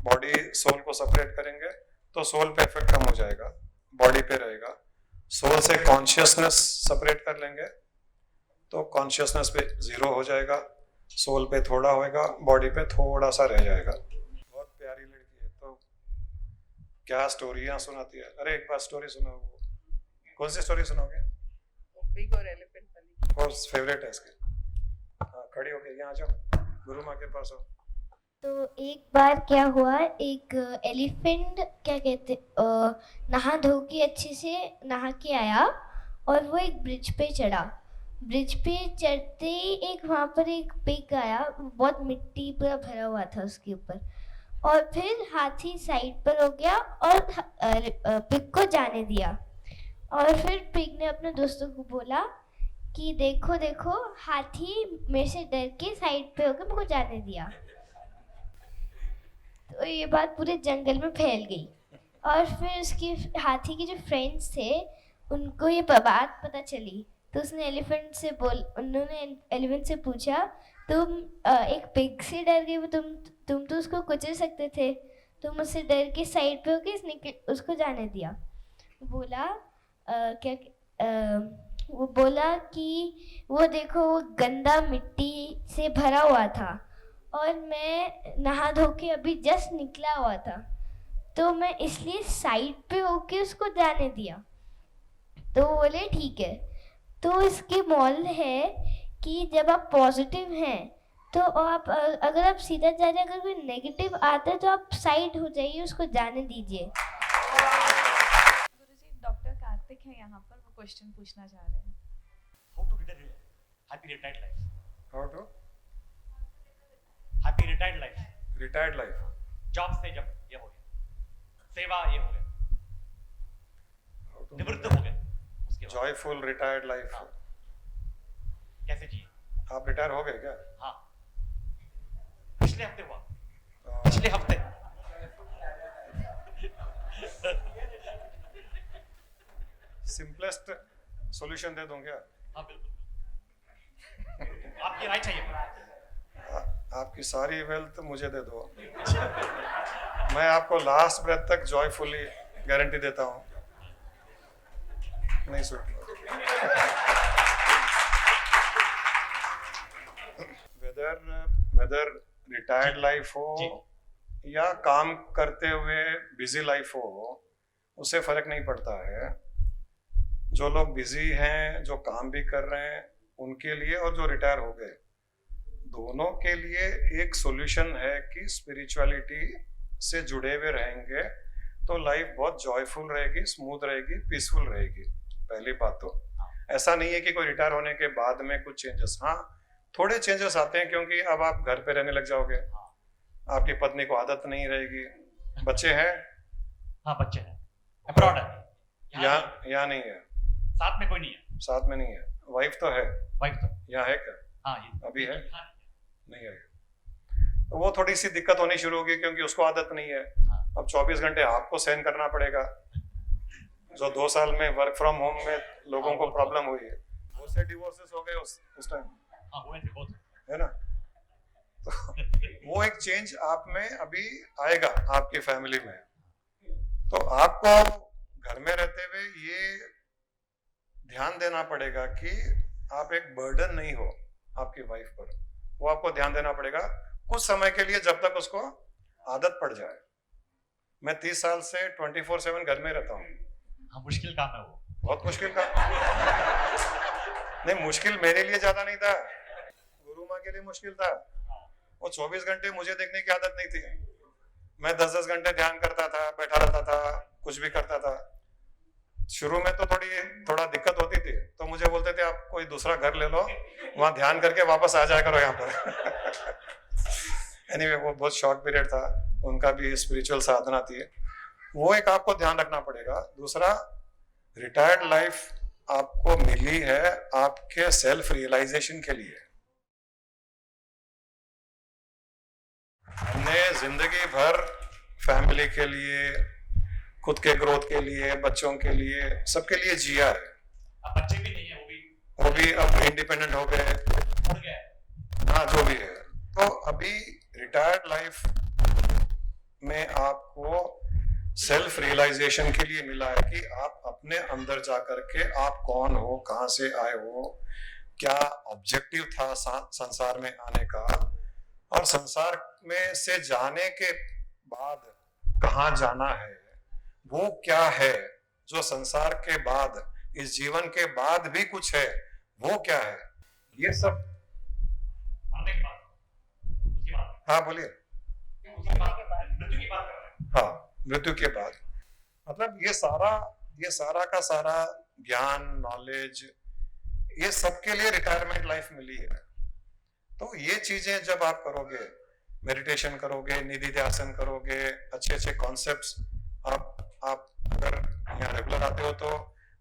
बॉडी सोल को सेपरेट करेंगे तो सोल पे इफेक्ट कम हो जाएगा, बॉडी पे रहेगा। सोल से कॉन्शियसनेस सेपरेट कर लेंगे तो कॉन्शियसनेस पे 0 हो जाएगा, सोल पे थोड़ा होएगा, बॉडी पे थोड़ा सा रह जाएगा। बहुत प्यारी लड़की है। तो क्या स्टोरियाँ सुनाती है। अरे एक बार स्टोरी सुनाओ। कौन सी स्टोरी सुनाओगे? बिग और एलिफेंट वाली। कौन फेवरेट है इसकी? हाँ, खड़ी होके यहाँ आ जाओ, गुरु माँ के पास आओ। तो एक बार क्या हुआ, एक एलिफेंट क्या कहते नहा धो के अच्छे से नहा के आया और वो एक ब्रिज पे चढ़ा। ब्रिज पे चढ़ते ही एक वहाँ पर एक पिग आया, बहुत मिट्टी पूरा भरा हुआ था उसके ऊपर, और फिर हाथी साइड पर हो गया और पिग को जाने दिया। और फिर पिग ने अपने दोस्तों को बोला कि देखो देखो, हाथी मेरे से डर के साइड पे होकर मुझको जाने दिया। तो ये बात पूरे जंगल में फैल गई और फिर उसके हाथी के जो फ्रेंड्स थे उनको ये बात पता चली। तो उन्होंने एलिफेंट से पूछा, तुम एक पिग से डर गए, तुम तो उसको कुचल सकते थे, तुम उससे डर के साइड पे होके उसको जाने दिया। वो बोला कि वो देखो, वो गंदा मिट्टी से भरा हुआ था और मैं नहा धो के अभी जस्ट निकला हुआ था, तो मैं इसलिए साइड पे होके उसको जाने दिया। तो वो बोले ठीक है। तो इसकी मॉरल है कि जब आप पॉजिटिव हैं तो आप अगर आप सीधा जा रहे, अगर कोई नेगेटिव आता है तो आप साइड हो जाइए, उसको जाने दीजिए। गुरुजी, डॉक्टर कार्तिक है यहाँ पर, वो क्वेश्चन पूछना चाह रहे हैं। How to lead a happy retired life? How to Happy retired life. retired life? Job से जब ये हो गया, सेवा ये हो गया, How to निवृत्त हो गए, उसके बाद joyful retired life? हाँ। कैसे जिए? आप रिटायर हो गए क्या? हाँ, पिछले हफ्ते हुआ, पिछले हफ्ते। सिंपलेस्ट सॉल्यूशन दे दूं क्या? हाँ बिल्कुल, आपकी राय चाहिए मुझे। आपकी सारी वेल्थ मुझे दे दो, मैं आपको लास्ट ब्रेथ तक जॉयफुली गारंटी देता हूँ। नहीं सुन, वेदर रिटायर्ड लाइफ हो या काम करते हुए बिजी लाइफ हो, उससे फर्क नहीं पड़ता है। जो लोग बिजी हैं, जो काम भी कर रहे हैं, उनके लिए, और जो रिटायर हो गए, दोनों के लिए एक सॉल्यूशन है कि स्पिरिचुअलिटी से जुड़े हुए रहेंगे तो लाइफ बहुत जॉयफुल रहेगी, स्मूथ रहेगी, पीसफुल रहेगी। पहली बात तो ऐसा नहीं है कि कोई रिटायर होने के बाद में कुछ चेंजेस, हाँ थोड़े चेंजेस आते हैं, क्योंकि अब आप घर पे रहने लग जाओगे, आपकी पत्नी को आदत नहीं रहेगी, बच्चे हैं, हाँ बच्चे हैं, अब्रॉड है, यहाँ नहीं है, साथ में कोई नहीं है, साथ में नहीं है, वाइफ तो है, वाइफ तो यहाँ है क्या? हाँ ये अभी है? हाँ, नहीं है। तो वो थोड़ी सी दिक्कत होनी शुरू होगी, क्योंकि उसको आदत नहीं है। हाँ। अब 24 घंटे आपको सहन करना पड़ेगा, जो 2 साल में वर्क फ्रॉम होम में लोगों को प्रॉब्लम हुई है। बहुत से डिवोर्सेस हो गए उस टाइम, हाँ हुए थे बहुत, है ना? तो वो एक चेंज आप में अभी आएगा आपकी फैमिली में। तो आपको घर में रहते हुए ये ध्यान देना पड़ेगा कि आप एक बर्डन नहीं हो आपकी वाइफ पर, वो आपको ध्यान देना पड़ेगा कुछ समय के लिए, जब तक उसको आदत पड़ जाए। मैं 30 साल से 24/7 घर में रहता हूँ। हाँ मुश्किल काम है वो, बहुत मुश्किल काम। नहीं, मुश्किल मेरे लिए ज्यादा नहीं था, गुरु माँ के लिए मुश्किल था। वो 24 घंटे मुझे देखने की आदत नहीं थी। मैं 10-10 घंटे ध्यान करता था, बैठा रहता था, कुछ भी करता था। शुरू में तो थोड़ा दिक्कत होती थी, तो मुझे बोलते थे आप कोई दूसरा घर ले लो, वहां ध्यान करके वापस आ जाया करो यहाँ पर। एनीवे, वो बहुत शॉर्ट पीरियड था, उनका भी स्पिरिचुअल साधना थी, वो एक आपको ध्यान रखना पड़ेगा। दूसरा, रिटायर्ड लाइफ आपको मिली है आपके सेल्फ रियलाइजेशन के लिए। हमने जिंदगी भर फैमिली के लिए, खुद के ग्रोथ के लिए, बच्चों के लिए, सबके लिए जिया है। अब बच्चे भी नहीं है, वो भी अब इंडिपेंडेंट हो गए, उड़ गए, हाँ जो भी है। तो अभी रिटायर्ड लाइफ में आपको सेल्फ रियलाइजेशन के लिए मिला है कि आप अपने अंदर जा करके आप कौन हो, कहाँ से आए हो, क्या ऑब्जेक्टिव था संसार में आने का, और संसार में से जाने के बाद कहाँ जाना है, वो क्या है जो संसार के बाद, इस जीवन के बाद भी कुछ है, वो क्या है, ये सब। मरने के बाद, उसके बाद, हाँ बोलिए। मृत्यु की बात कर रहे हैं। हाँ, मृत्यु के बाद, मतलब ये सारा का सारा ज्ञान, नॉलेज, ये सबके लिए रिटायरमेंट लाइफ मिली है। तो ये चीजें जब आप करोगे, मेडिटेशन करोगे, निधि ध्यान करोगे, अच्छे अच्छे कॉन्सेप्ट्स, आप अगर यहाँ रेगुलर आते हो तो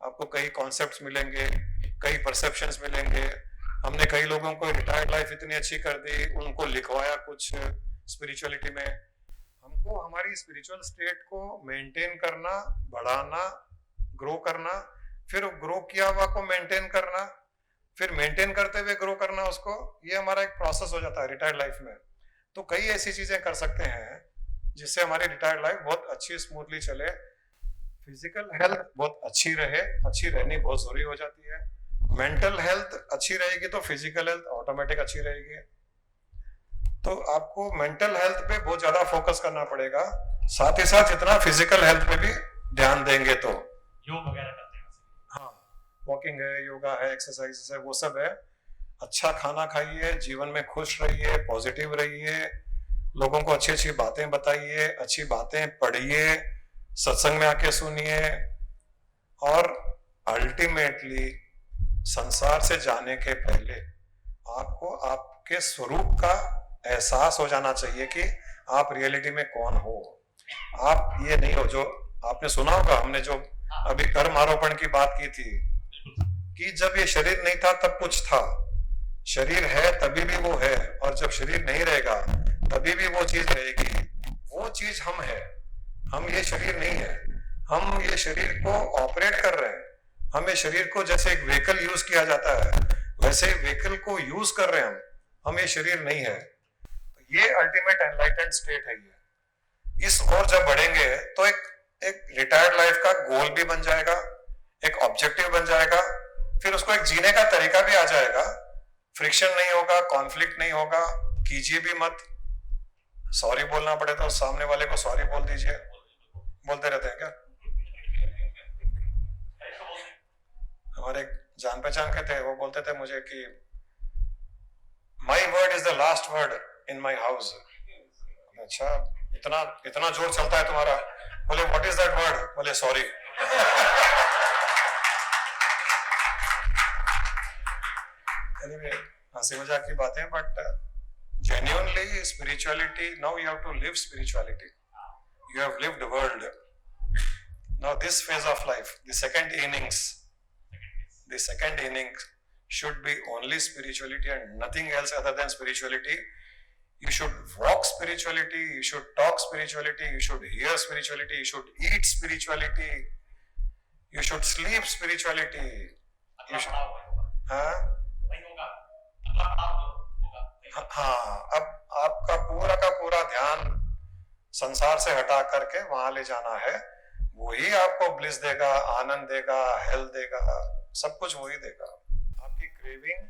आपको कई कॉन्सेप्ट्स मिलेंगे, कई परसेप्शंस मिलेंगे। हमने कई लोगों को रिटायर्ड लाइफ इतनी अच्छी कर दी, उनको लिखवाया कुछ स्पिरिचुअलिटी में। हमको हमारी स्पिरिचुअल स्टेट को मेंटेन करना, बढ़ाना, ग्रो करना, फिर ग्रो किया हुआ को मेंटेन करना, फिर मेंटेन करते हुए ग्रो करना उसको, ये हमारा एक प्रोसेस हो जाता है रिटायर्ड लाइफ में। तो कई ऐसी चीजें कर सकते हैं जिससे हमारी रिटायर्ड लाइफ बहुत अच्छी स्मूथली चले, फिजिकल हेल्थ बहुत अच्छी रहे, अच्छी रहनी बहुत जरूरी हो जाती है। मेंटल हेल्थ अच्छी रहेगी तो फिजिकल हेल्थ ऑटोमेटिक अच्छी रहेगी। तो आपको मेंटल हेल्थ पे बहुत ज्यादा फोकस करना पड़ेगा, साथ ही साथ जितना फिजिकल हेल्थ पे भी ध्यान देंगे तो। योग वगैरह करते हैं वैसे। हाँ, वॉकिंग है, योगा है, एक्सरसाइज है, वो सब है। अच्छा खाना खाइए, जीवन में खुश रहिए, पॉजिटिव रहिए, लोगों को अच्छी अच्छी बातें बताइए, अच्छी बातें पढ़िए, सत्संग में आके सुनिए, और अल्टीमेटली संसार से जाने के पहले आपको आपके स्वरूप का एहसास हो जाना चाहिए कि आप रियलिटी में कौन हो। आप ये नहीं हो जो आपने सुना होगा, हमने जो अभी कर्म आरोपण की बात की थी कि जब ये शरीर नहीं था तब कुछ था, शरीर है तभी भी वो है, और जब शरीर नहीं रहेगा तभी भी वो चीज रहेगी। वो चीज हम है, हम ये शरीर नहीं है। हम ये शरीर को ऑपरेट कर रहे हैं, हमें शरीर को जैसे एक व्हीकल यूज किया जाता है वैसे व्हीकल को यूज कर रहे हैं हम ये शरीर नहीं है। ये अल्टीमेट एनलाइटेंड स्टेट है। ये इस और जब बढ़ेंगे तो एक रिटायर्ड लाइफ का गोल भी बन जाएगा, एक ऑब्जेक्टिव बन जाएगा, फिर उसको एक जीने का तरीका भी आ जाएगा। फ्रिक्शन नहीं होगा, कॉन्फ्लिक्ट नहीं होगा, कीजिए भी मत। सॉरी बोलना पड़े तो सामने वाले को सॉरी बोल दीजिए। बोलते रहते हैं क्या? हमारे जान पहचान के थे, वो बोलते थे मुझे कि my word is the last word in my house. अच्छा, इतना जोर चलता है तुम्हारा? बोले व्हाट इज दैट वर्ड? बोले सॉरी। एनीवे, हंसी मजाक की बातें, but genuinely spirituality, now you have to live spirituality. You have lived the world. Now this phase of life, the second innings should be only spirituality and nothing else other than spirituality. You should walk spirituality, you should talk spirituality, you should hear spirituality, you should eat spirituality, you should sleep spirituality. You should, हाँ, अब आपका पूरा का पूरा ध्यान संसार से हटा करके वहां ले जाना है। वही आपको ब्लिस देगा, आनंद देगा, हेल्थ देगा, सब कुछ वही देगा। आपकी क्रेविंग,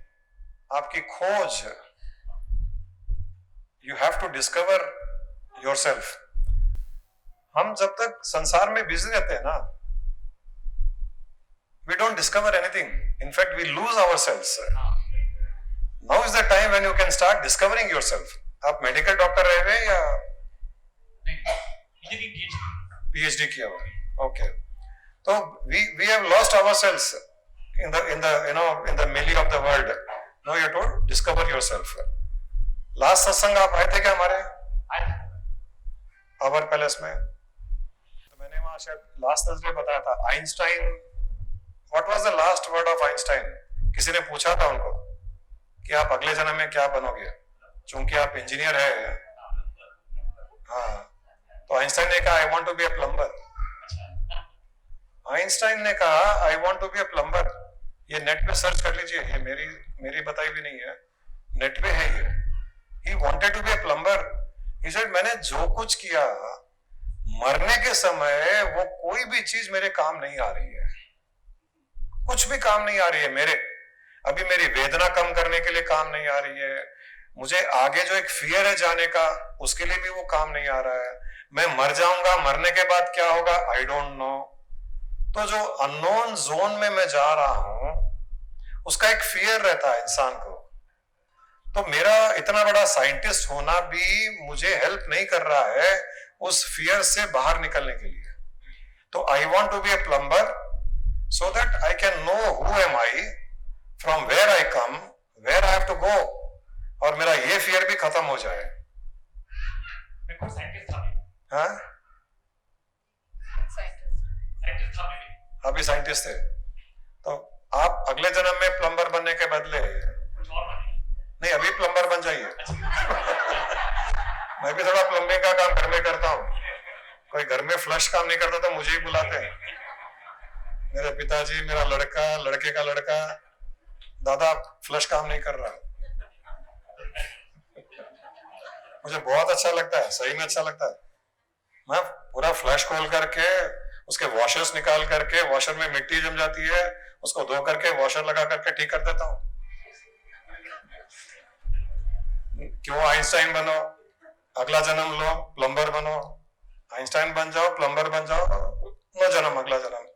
आपकी खोज, you have to discover yourself. हम जब तक संसार में बिजी रहते हैं ना, we don't discover anything, in fact we lose ourselves. Now is the time when you can start discovering yourself. आप मेडिकल डॉक्टर रहे हुए या PhD किया हुआ? Okay. तो we have lost ourselves in the melee of the world. Now you have to discover yourself. Last सत्संग आप आए थे क्या हमारे? आवर पैलेस में? तो मैंने वहां शायद लास्ट थर्सडे बताया था, Einstein, what was the last word of Einstein? किसी ने पूछा था उनको कि आप अगले जन्म में क्या बनोगे, चूंकि आप इंजीनियर है। हाँ, तो आइंस्टाइन ने कहा I want to be a plumber. Einstein ने कहा I want to be a plumber. ये नेट पे सर्च कर लीजिए, ये मेरी बताई भी नहीं है, नेट पे है ये। He wanted to be a plumber. He said मैंने जो कुछ किया, मरने के समय वो कोई भी चीज मेरे काम नहीं आ रही है, कुछ भी काम नहीं आ रही है मेरे। अभी मेरी वेदना कम करने के लिए काम नहीं आ रही है, मुझे आगे जो एक फियर है जाने का उसके लिए भी वो काम नहीं आ रहा है, मैं मर जाऊंगा, मरने के बाद क्या होगा आई डोंट नो। तो जो अननोन जोन में मैं जा रहा हूं उसका एक फियर रहता है इंसान को। तो मेरा इतना बड़ा साइंटिस्ट होना भी मुझे हेल्प नहीं कर रहा है उस फियर से बाहर निकलने के लिए। तो I want to be a plumber so that I can know who am I, from where I come, where I have to go, और मेरा ये फियर भी खत्म हो जाए। मैं खुद साइंटिस्ट था, हाँ साइंटिस्ट था मैं भी। अभी साइंटिस्ट थे तो आप अगले जन्म में प्लम्बर बनने के बदले कुछ और बने। नहीं अभी प्लम्बर बन जाइए। मैं भी थोड़ा प्लम्बिंग का काम घर में करता हूँ, कोई घर में फ्लश काम नहीं करता तो मुझे ही बुलाते हैं। मेरे पिताजी, मेरा लड़का, लड़के का लड़का, दादा फ्लश काम नहीं कर रहा। मुझे बहुत अच्छा लगता है, सही में अच्छा लगता है। मैं पूरा फ्लश खोल करके उसके वॉशर्स निकाल करके, वॉशर में मिट्टी जम जाती है उसको धो करके वॉशर लगा करके ठीक कर देता हूँ। क्यों आइंस्टाइन बनो, अगला जन्म लो प्लम्बर बनो, आइंस्टाइन बन जाओ, प्लम्बर बन जाओ, नो जन्म अगला जन्म।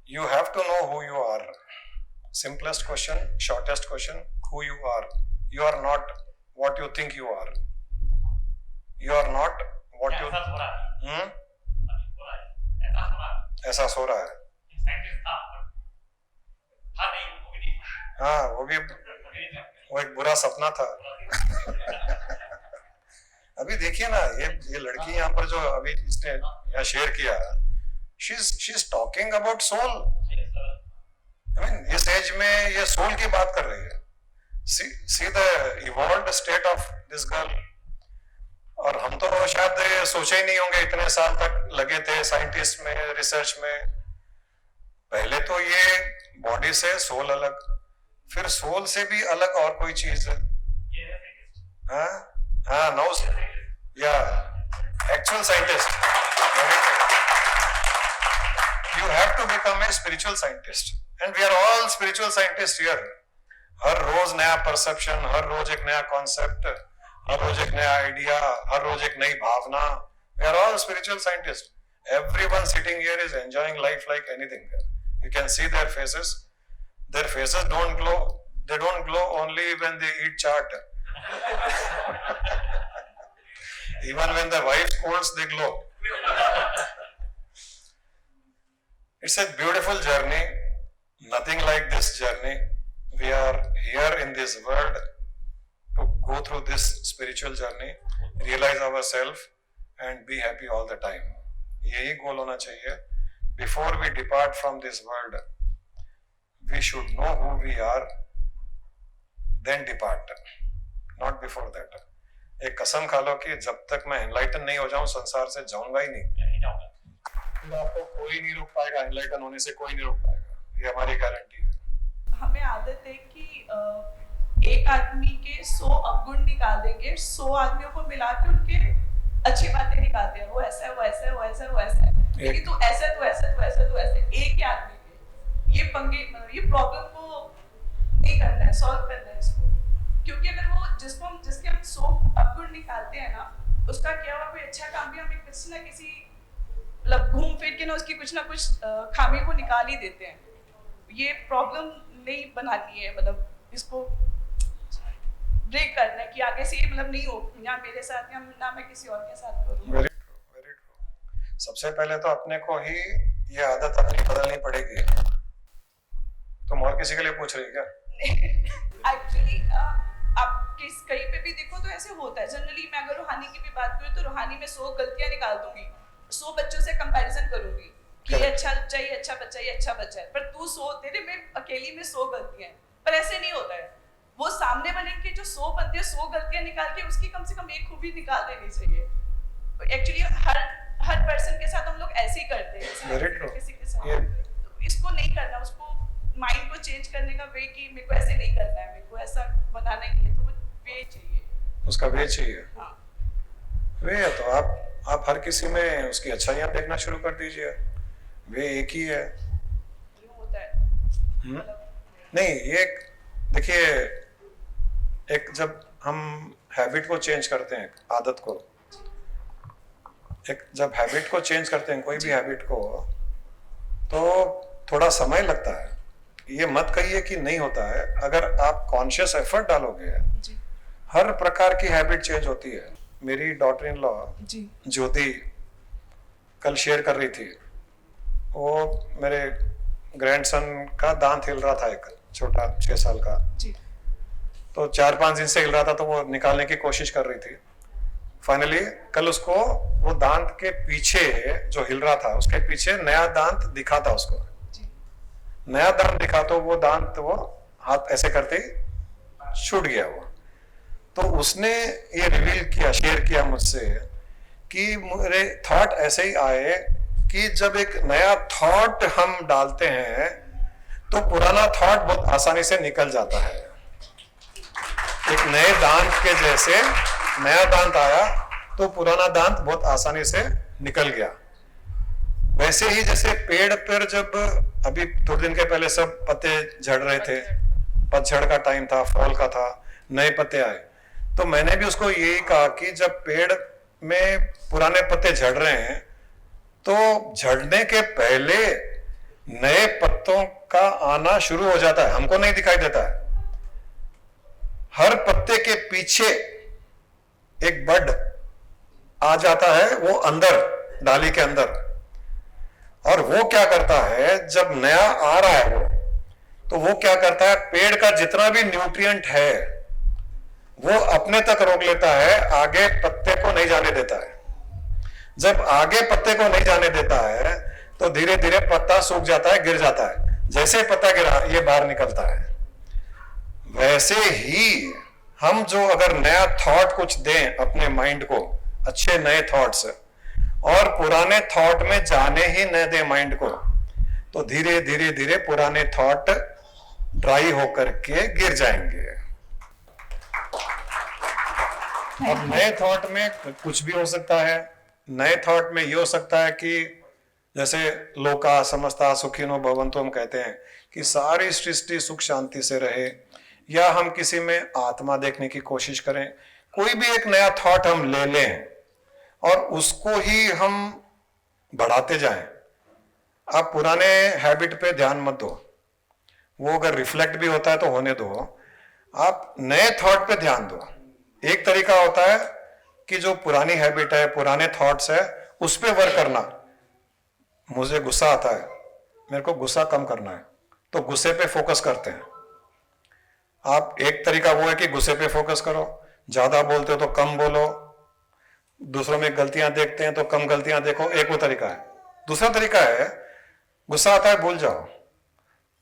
You have to know who you are. Simplest question, shortest question, who you are. You are not what you think you are. You are not what you... एहसास हो रहा है, हम्म? अभी हो रहा है, एहसास हो रहा है। एहसास हो रहा है। साइंटिस्ट था नहीं, वो भी नहीं था। हाँ वो भी, वो एक बुरा सपना था। अभी देखिए ना ये लड़की यहाँ पर जो अभी इसने यहाँ शेयर किया, she's talking about soul. I mean इस एज में ये सोल की बात कर रही है। See the evolved state of this girl. और हम तो शायद ये सोचे ही नहीं होंगे, इतने साल तक लगे थे साइंटिस्ट में, रिसर्च में। पहले तो ये बॉडी से सोल अलग, फिर सोल से भी अलग और कोई चीज है। हाँ हाँ नो या actual scientist. You have to become a spiritual scientist, and we are all spiritual scientists here. हर रोज नया परसेप्शन, हर रोज एक नया कॉन्सेप्ट, हर रोज एक नया आइडिया, हर रोज एक नई भावना। We are all spiritual scientists. Everyone sitting here is enjoying life like anything. You can see their faces. Their faces don't glow. They don't glow only when they eat chaat. Even when the wife scolds, they glow. It's a beautiful journey. Nothing like this journey. We are here in this world to go through this spiritual journey, realize ourselves and be happy all the time. यही गोल होना चाहिए. Before we depart from this world, we should know who we are, then depart. Not before that. एक कसम खा लो कि जब तक मैं एनलाइटन नहीं हो जाऊं संसार से जाऊंगा ही नहीं। नहीं जाऊंगा। आपको कोई नहीं रोक पाएगा, एनलाइटन होने से कोई नहीं रोक पाएगा, ये हमारी गारंटी है। हमें आदत है कि एक आदमी के 100 अवगुण निकाल देंगे, 100 आदमियों को मिला के उनके अच्छी बातें निकालते हैं। वो ऐसा है, वो ऐसा है, वो ऐसा है, वो ऐसा है, लेकिन तू ऐसा तू ऐसा तू ऐसा तू ऐसे। एक ही आदमी के ये पंगे, मतलब ये प्रॉब्लम को नहीं करना है, सॉल्व करना है इसको। क्योंकि अगर वो जिसके हम 100 अवगुण निकालते हैं ना, उसका क्या हुआ, कोई अच्छा काम भी हमें किसी ना किसी मतलब घूम फिर के ना उसकी कुछ ना कुछ खामी को निकाल ही देते हैं। ये प्रॉब्लम नहीं बनानी है, मतलब इसको ब्रेक करना है कि आगे से ये मतलब नहीं हो, या मेरे साथ या ना मैं किसी और के साथ करूँ। Very true, very true. सबसे पहले तो अपने को ही ये आदत अपनी बदलनी पड़ेगी। तुम और किसी के लिए पूछ रही क्या? एक्चुअली आप कहीं पे भी देखो तो ऐसे होता है। जनरली मैं अगर रूहानी की भी बात करूँ तो रूहानी में 100 गलतियां निकाल दूंगी, 100 बच्चों से कंपैरिजन करूंगी कि ये अच्छा बच्चा, ये अच्छा बच्चा, ये अच्छा बच्चा है, पर तू 100 तेरे में अकेली में 100 गलतियां हैं। पर ऐसे नहीं होता है। वो सामने वाले के जो 100 बंदे 100 गलतियां निकाल के उसकी कम से कम एक खूबी निकाल देनी चाहिए। एक्चुअली हर पर्सन के साथ हम लोग ऐसे ही करते हैं, किसी के साथ। तो इसको नहीं करना, उसको माइंड को चेंज करने का वे कि मेरे को ऐसे नहीं करना है, मेरे को ऐसा बनाना ही है, तो वो वे चाहिए, उसका वे चाहिए। हाँ। वे है तो आप हर किसी में उसकी अच्छाइयाँ देखना शुरू कर दीजिए। वे एक ही है। यूं होता है नहीं, ये देखिए, एक जब हम हैबिट को चेंज करते हैं, आदत को, जब हैबिट को चेंज करते हैं, कोई भी हैबिट को, तो थोड़ा समय लगता है। ये मत कहिए कि नहीं होता है। अगर आप कॉन्शियस एफर्ट डालोगे, जी हर प्रकार की हैबिट चेंज होती है। मेरी डॉटर इन लॉ जी ज्योति कल शेयर कर रही थी, वो मेरे ग्रैंडसन का दांत हिल रहा था, एक छोटा 6 साल का, जी तो 4-5 दिन से हिल रहा था, तो वो निकालने की कोशिश कर रही थी। फाइनली कल उसको वो दांत के पीछे जो हिल रहा था, उसके पीछे नया दांत दिखा था उसको। जी नया दांत दिखा तो वो दांत, वो हाथ ऐसे करते ही छूट गया वो। तो उसने ये रिवील किया, शेयर किया मुझसे कि मेरे थॉट ऐसे ही आए कि जब एक नया थॉट हम डालते हैं तो पुराना थॉट बहुत आसानी से निकल जाता है। एक नए दांत के जैसे नया दांत आया तो पुराना दांत बहुत आसानी से निकल गया। वैसे ही जैसे पेड़ पर जब अभी थोड़े दिन के पहले सब पत्ते झड़ रहे थे, पतझड़ का टाइम था, फॉल का था, नए पत्ते आए, तो मैंने भी उसको यही कहा कि जब पेड़ में पुराने पत्ते झड़ रहे हैं तो झड़ने के पहले नए पत्तों का आना शुरू हो जाता है, हमको नहीं दिखाई देता है। हर पत्ते के पीछे एक बड आ जाता है, वो अंदर, डाली के अंदर, और वो क्या करता है, जब नया आ रहा है वो, तो वो क्या करता है, पेड़ का जितना भी न्यूट्रिएंट है वो अपने तक रोक लेता है, आगे पत्ते को नहीं जाने देता है। जब आगे पत्ते को नहीं जाने देता है तो धीरे धीरे पत्ता सूख जाता है, गिर जाता है। जैसे पत्ता गिरा, ये बाहर निकलता है। वैसे ही हम जो अगर नया थॉट कुछ दें अपने माइंड को, अच्छे नए थॉट्स, और पुराने थॉट में जाने ही न दें माइंड को, तो धीरे धीरे धीरे पुराने थॉट ड्राई होकर के गिर जाएंगे। अब नए थॉट में कुछ भी हो सकता है। नए थॉट में ये हो सकता है कि जैसे लोका समस्ता सुखिनो भवन्तु हम कहते हैं कि सारी सृष्टि सुख शांति से रहे, या हम किसी में आत्मा देखने की कोशिश करें। कोई भी एक नया थॉट हम ले लें और उसको ही हम बढ़ाते जाएं। आप पुराने हैबिट पे ध्यान मत दो, वो अगर रिफ्लेक्ट भी होता है तो होने दो। आप नए थॉट पे ध्यान दो। एक तरीका होता है कि जो पुरानी हैबिट है, पुराने थॉट्स है, उस पे वर्क करना। मुझे गुस्सा आता है, मेरे को गुस्सा कम करना है, तो गुस्से पे फोकस करते हैं। आप, एक तरीका वो है कि गुस्से पे फोकस करो, ज्यादा बोलते हो तो कम बोलो, दूसरों में गलतियां देखते हैं तो कम गलतियां देखो, एक वो तरीका है। दूसरा तरीका है, गुस्सा आता है भूल जाओ,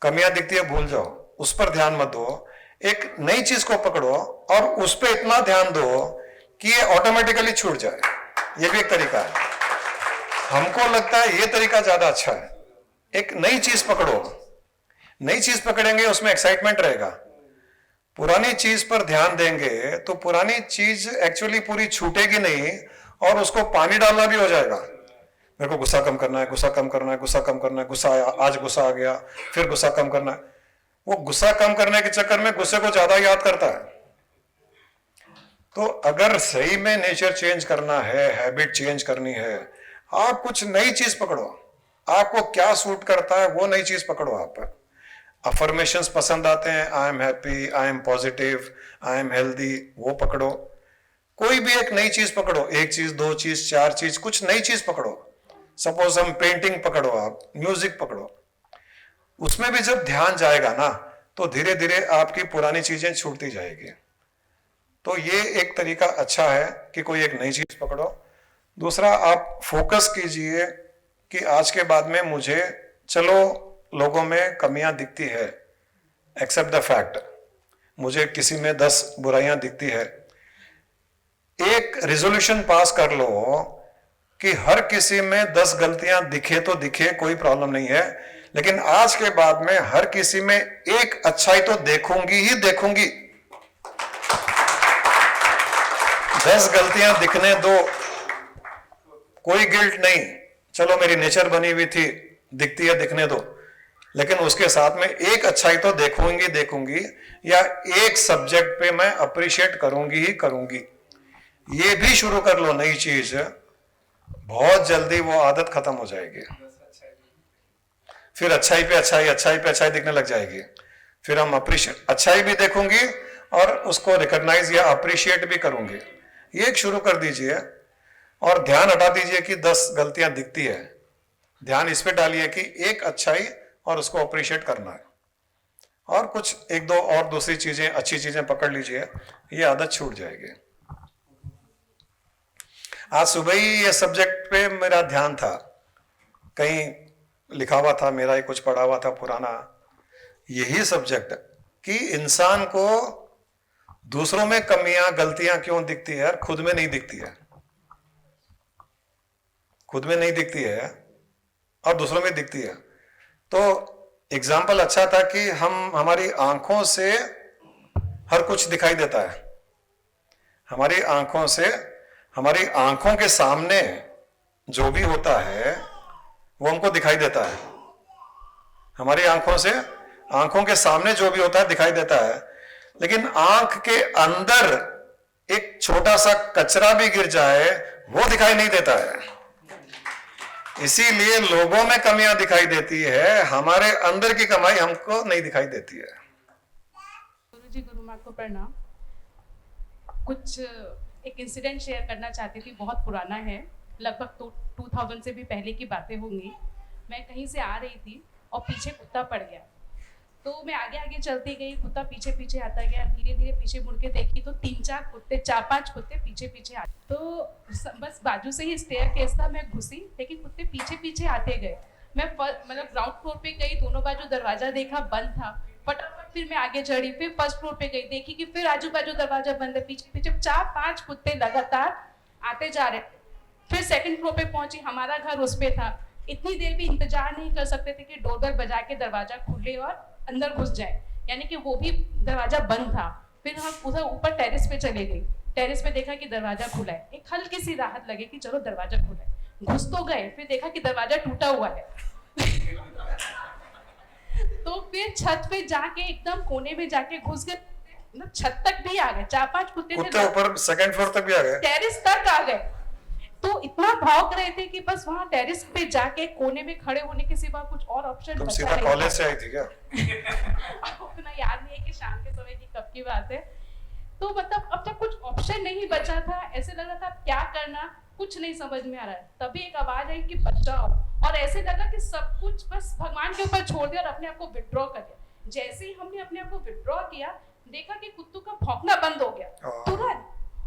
कमियां दिखती है भूल जाओ, उस पर ध्यान मत दो। एक नई चीज को पकड़ो और उस पर इतना ध्यान दो कि ये ऑटोमेटिकली छूट जाए। ये भी एक तरीका है। हमको लगता है ये तरीका ज्यादा अच्छा है। एक नई चीज पकड़ो, नई चीज पकड़ेंगे उसमें एक्साइटमेंट रहेगा। पुरानी चीज पर ध्यान देंगे तो पुरानी चीज एक्चुअली पूरी छूटेगी नहीं और उसको पानी डालना भी हो जाएगा। मेरे को गुस्सा कम करना है, गुस्सा कम करना है, गुस्सा कम करना है, गुस्सा आया, आज गुस्सा आ गया, फिर गुस्सा कम करना है। वो गुस्सा कम करने के चक्कर में गुस्से को ज्यादा याद करता है। तो अगर सही में नेचर चेंज करना है, हैबिट चेंज करनी है, आप कुछ नई चीज पकड़ो। आपको क्या सूट करता है वो नई चीज पकड़ो। आप अफर्मेशंस पसंद आते हैं, I am happy, I am positive, I am healthy, वो पकड़ो। कोई भी एक नई चीज पकड़ो, एक चीज, दो चीज, चार चीज, कुछ नई चीज पकड़ो। सपोज हम पेंटिंग पकड़ो, आप म्यूजिक पकड़ो, उसमें भी जब ध्यान जाएगा ना तो धीरे धीरे आपकी पुरानी चीजें छूटती जाएगी। तो ये एक तरीका अच्छा है कि कोई एक नई चीज पकड़ो। दूसरा, आप फोकस कीजिए कि आज के बाद में मुझे, चलो लोगों में कमियां दिखती है, एक्सेप्ट द फैक्ट, मुझे किसी में 10 बुराइयां दिखती है। एक रिजोल्यूशन पास कर लो कि हर किसी में 10 गलतियां दिखे तो दिखे, कोई प्रॉब्लम नहीं है, लेकिन आज के बाद में हर किसी में एक अच्छाई तो देखूंगी ही देखूंगी। 10 गलतियां दिखने दो, कोई गिल्ट नहीं। चलो मेरी नेचर बनी हुई थी, दिखती है दिखने दो, लेकिन उसके साथ में एक अच्छाई तो देखूंगी या एक सब्जेक्ट पे मैं अप्रिशिएट करूंगी ही करूंगी। ये भी शुरू कर लो नई चीज, बहुत जल्दी वो आदत खत्म हो जाएगी। फिर अच्छाई पे अच्छाई दिखने लग जाएगी। फिर हम अच्छाई भी देखूंगी और उसको रिकॉग्नाइज या अप्रिशिएट भी करूंगी। ये एक शुरू कर दीजिए और ध्यान हटा दीजिए कि 10 गलतियां दिखती है, ध्यान इस पे डालिए कि एक अच्छाई और उसको अप्रिशिएट करना है, और कुछ एक दो और दूसरी चीजें अच्छी चीजें पकड़ लीजिए, ये आदत छूट जाएगी। आज सुबह ही ये सब्जेक्ट पे मेरा ध्यान था, कहीं लिखा हुआ था, मेरा ही कुछ पढ़ा हुआ था पुराना, यही सब्जेक्ट कि इंसान को दूसरों में कमियां गलतियां क्यों दिखती है, खुद में नहीं दिखती है। खुद में नहीं दिखती है और दूसरों में दिखती है। तो एग्जाम्पल अच्छा था कि हमारी आंखों से हर कुछ दिखाई देता है। हमारी आंखों से, हमारी आंखों के सामने जो भी होता है वो हमको दिखाई देता है। हमारी आंखों के सामने जो भी होता है दिखाई देता है, लेकिन आंख के अंदर एक छोटा सा कचरा भी गिर जाए वो दिखाई नहीं देता है। इसीलिए लोगों में कमियां दिखाई देती है, हमारे अंदर की कमाई हमको नहीं दिखाई देती है। गुरुजी, गुरु माँ को प्रणाम। कुछ एक इंसिडेंट शेयर करना चाहती थी, बहुत पुराना है, लगभग 2000 से भी पहले की बातें होंगी। मैं कहीं से आ रही थी और पीछे कुत्ता पड़ गया, तो मैं आगे आगे चलती गई, कुत्ता पीछे पीछे आता गया। धीरे धीरे पीछे मुड़ के देखी तो 4-5 कुत्ते पीछे पीछे आते, तो बस बाजू से ही स्टेयर केस था, मैं घुसी, लेकिन कुत्ते पीछे पीछे आते गए। मैं मतलब ग्राउंड फ्लोर पे गई, दोनों बाजू दरवाजा देखा बंद था, फटाफट फिर मैं आगे चढ़ी, फिर फर्स्ट फ्लोर पे गई, देखी कि फिर आजू बाजू दरवाजा बंद है, पीछे पीछे 4-5 कुत्ते लगातार आते जा रहे। फिर सेकंड फ्लोर पे पहुंची, हमारा घर उस पे था। इतनी देर भी इंतजार नहीं कर सकते थे कि डोरबेल बजा के दरवाजा खुले और अंदर घुस जाए, यानी कि वो भी दरवाजा बंद था। फिर हम उधर ऊपर टेरेस पे चले गए, टेरेस पे देखा कि दरवाजा खुला है, एक हल्की सी राहत लगे कि चलो दरवाजा खुला है। घुस तो गए, फिर देखा कि दरवाजा टूटा हुआ है। तो फिर छत पे जाके एकदम कोने में जाके घुस गए, मतलब छत तक भी आ गए, 4-5 कुत्ते ऊपर सेकंड फ्लोर तक भी आ गए, टेरेस तक आ गए। तो इतना भाग रहे थे कि बस वहां टेरेस पे जाके कोने में खड़े होने के सिवा कुछ और ऑप्शन तुम सीधा कॉलेज से आई थी क्या? उतना याद नहीं है कि शाम के समय की कब की बात है। तो मतलब अब तक कुछ ऑप्शन नहीं बचा था, ऐसे लग रहा था क्या करना, कुछ नहीं समझ में आ रहा है। तभी एक आवाज आई कि बचाओ, और ऐसे लगा कि सब कुछ बस भगवान के ऊपर छोड़ दिया और अपने आप को विड्रॉ कर दिया। जैसे ही हमने अपने आप को विड्रॉ किया, देखा कि कुत्तों का भौंकना बंद हो गया तुरंत,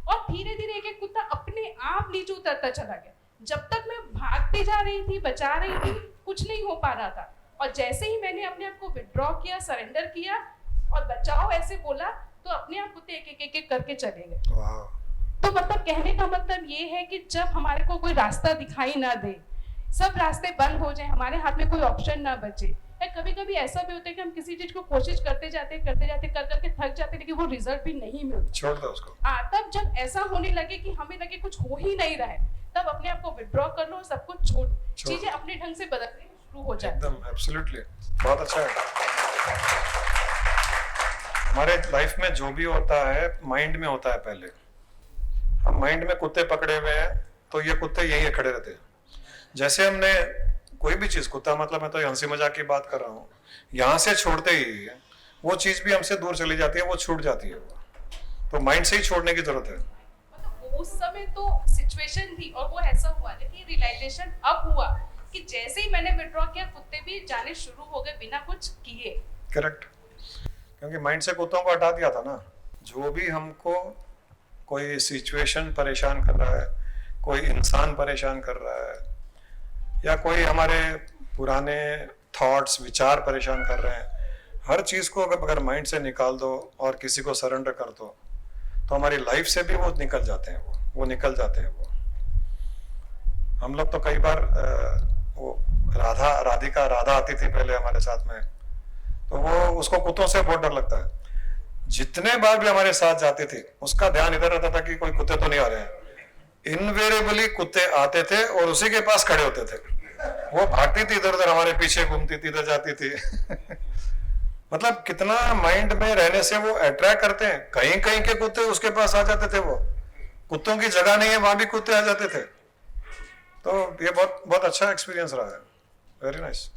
और धीरे धीरे एक एक कुत्ता अपने आप नीचे उतरता चला गया। जब तक मैं भागती जा रही थी, बचा रही थी, कुछ नहीं हो पा रहा था। और जैसे ही मैंने अपने आप को विड्रॉ किया, सरेंडर किया और बचाओ ऐसे बोला, तो अपने आप कुत्ते एक एक करके चले गए। तो मतलब कहने का मतलब ये है कि जब हमारे को कोई रास्ता दिखाई ना दे, सब रास्ते बंद हो जाए, हमारे हाथ में कोई ऑप्शन ना बचे, या कभी कभी ऐसा भी होता है कि हम किसी चीज को कोशिश करते जाते कर करके थक जाते, लेकिन वो रिजल्ट भी नहीं मिलता, छोड़ दो उसको। तब जब ऐसा होने लगे कि हमें लगे कुछ हो ही नहीं रहा है, तब अपने आप को विड्रॉ कर लो, सब कुछ छोड़, चीजें अपने ढंग से बदलने शुरू हो जाए। एकदम एब्सोल्युटली, बहुत अच्छा है। हमारे लाइफ में जो भी होता है माइंड में होता है। पहले हम माइंड में कुत्ते पकड़े हुए हैं, तो ये कुत्ते यहीं खड़े रहते हैं। जैसे हमने कोई भी चीज, कुत्ता मतलब मैं तो हंसी मजाक की बात कर रहा हूँ, यहाँ से छोड़ते ही वो चीज भी हमसे दूर चली जाती है, वो छूट जाती है। तो माइंड से ही छोड़ने की जरूरत है। मतलब उस समय तो सिचुएशन थी और वो ऐसा हुआ, लेकिन रियलाइजेशन अब हुआ कि जैसे ही मैंने विड्रॉ किया, कुत्ते भी जाने शुरू हो गए बिना कुछ किए। करेक्ट, क्योंकि माइंड से कुत्तों को हटा दिया था ना। जो भी हमको कोई सिचुएशन परेशान कर रहा है, कोई इंसान परेशान कर रहा है, या कोई हमारे पुराने थॉट्स, विचार परेशान कर रहे हैं, हर चीज को अगर माइंड से निकाल दो और किसी को सरेंडर कर दो, तो हमारी लाइफ से भी वो निकल जाते हैं। वो निकल जाते हैं। हम लोग तो कई बार वो राधा आती थी पहले हमारे साथ में, तो वो उसको कुत्तों से बहुत डर लगता है। जितने बार भी हमारे साथ जाती थी, उसका ध्यान इधर रहता था कि कोई कुत्ते तो नहीं आ रहे हैं। इनवेरिएबली कुत्ते आते थे और उसी के पास खड़े होते थे। वो भागती थी इधर उधर, हमारे पीछे घूमती थी, इधर जाती थी। मतलब कितना माइंड में रहने से वो अट्रैक्ट करते हैं। कहीं कहीं के कुत्ते उसके पास आ जाते थे, वो कुत्तों की जगह नहीं है वहां भी कुत्ते आ जाते थे। तो ये बहुत बहुत अच्छा एक्सपीरियंस रहा है, वेरी नाइस।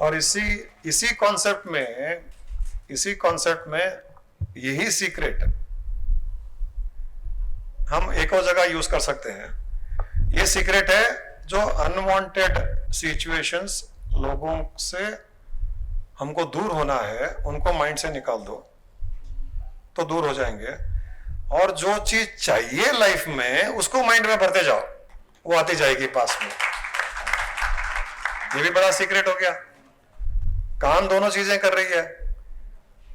और इसी कॉन्सेप्ट में यही सीक्रेट हम एक और जगह यूज कर सकते हैं। ये सीक्रेट है, जो अनवांटेड सिचुएशंस लोगों से हमको दूर होना है, उनको माइंड से निकाल दो तो दूर हो जाएंगे। और जो चीज चाहिए लाइफ में उसको माइंड में भरते जाओ, वो आती जाएगी पास में। ये भी बड़ा सीक्रेट हो गया। कान दोनों चीजें कर रही है।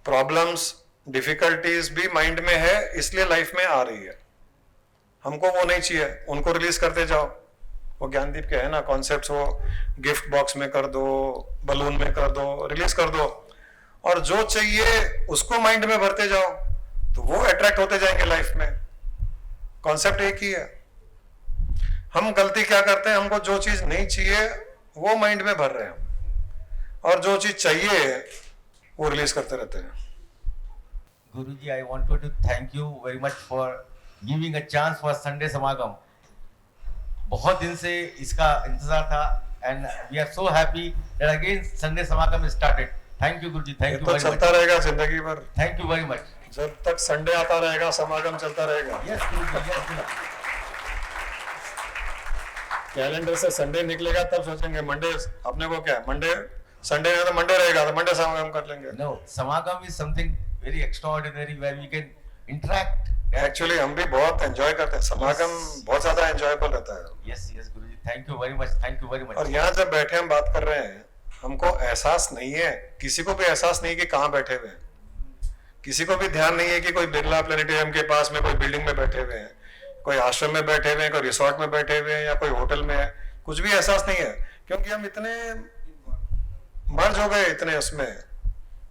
प्रॉब्लम्स डिफिकल्टीज भी माइंड में है, इसलिए लाइफ में आ रही है। हमको वो नहीं चाहिए, उनको रिलीज करते जाओ। वो ज्ञानदीप के है ना कॉन्सेप्ट्स, वो गिफ्ट बॉक्स में कर दो, बलून में कर दो, रिलीज कर दो। और जो चाहिए उसको माइंड में भरते जाओ तो वो अट्रैक्ट होते जाएंगे लाइफ में। कॉन्सेप्ट एक ही है। हम गलती क्या करते हैं, हमको जो चीज नहीं चाहिए वो माइंड में भर रहे हैं, और जो चीज चाहिए वो रिलीज करते रहते हैं। Guruji, I wanted to thank you very much for giving a chance for Sunday समागम। बहुत दिन से इसका इंतजार था, and we are so happy that again Sunday समागम started. Thank you Guruji, thank you तो very चलता much. रहेगा जिंदगी भर। Thank you very much. जब तक संडे आता रहेगा समागम चलता रहेगा। Yes Guruji, yes Guruji. Calendar से संडे निकलेगा तब सोचेंगे मंडे अपने को क्या है, मंडे संडे है तो मंडे रहेगा तो मंडे समागम कर लेंगे। No, समागम is something very extraordinary where we can interact. Actually हम भी बहुत एंजॉय करते हैं, समागम बहुत ज्यादा एंजॉयबल रहता है। Yes, yes Guruji, thank you very much, thank you very much. और यहाँ जब बैठे हम बात कर रहे हैं, हमको एहसास नहीं है, किसी को भी एहसास नहीं कि कहाँ बैठे हुए हैं। किसी को भी ध्यान नहीं है कि कोई बिरला प्लेनेटोरियम के पास में कोई बिल्डिंग में बैठे हुए हैं, कोई आश्रम में बैठे हुए हैं, कोई रिसोर्ट में बैठे हुए हैं, या कोई होटल में है। कुछ भी एहसास नहीं है, क्योंकि हम इतने मर्ज हो गए इतने उसमें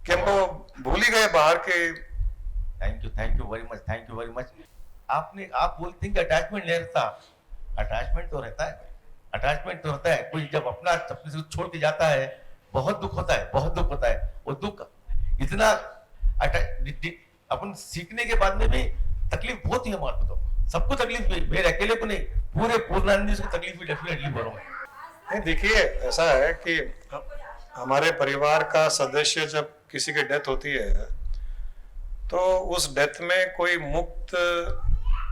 कि हमको भूल ही गए बाहर के। Thank you very much, thank you very much. आप बोलते हैं कि अटैचमेंट नहीं रहता, अटैचमेंट तो रहता है, अटैचमेंट तो होता है। कोई जब अपने से छोड़ के जाता है बहुत दुख होता है, बहुत दुख होता है। वो दुख इतना अपन सीखने के बाद में भी तकलीफ बहुत ही हमारे को, तो सबको तकलीफ हुई, मेरे अकेले को नहीं, पूरे पूर्णानंद को तकलीफ हुई, डेफिनेटली बोलूंगा। नहीं देखिए, ऐसा है कि हमारे परिवार का सदस्य जब किसी की डेथ होती है तो उस डेथ में कोई मुक्त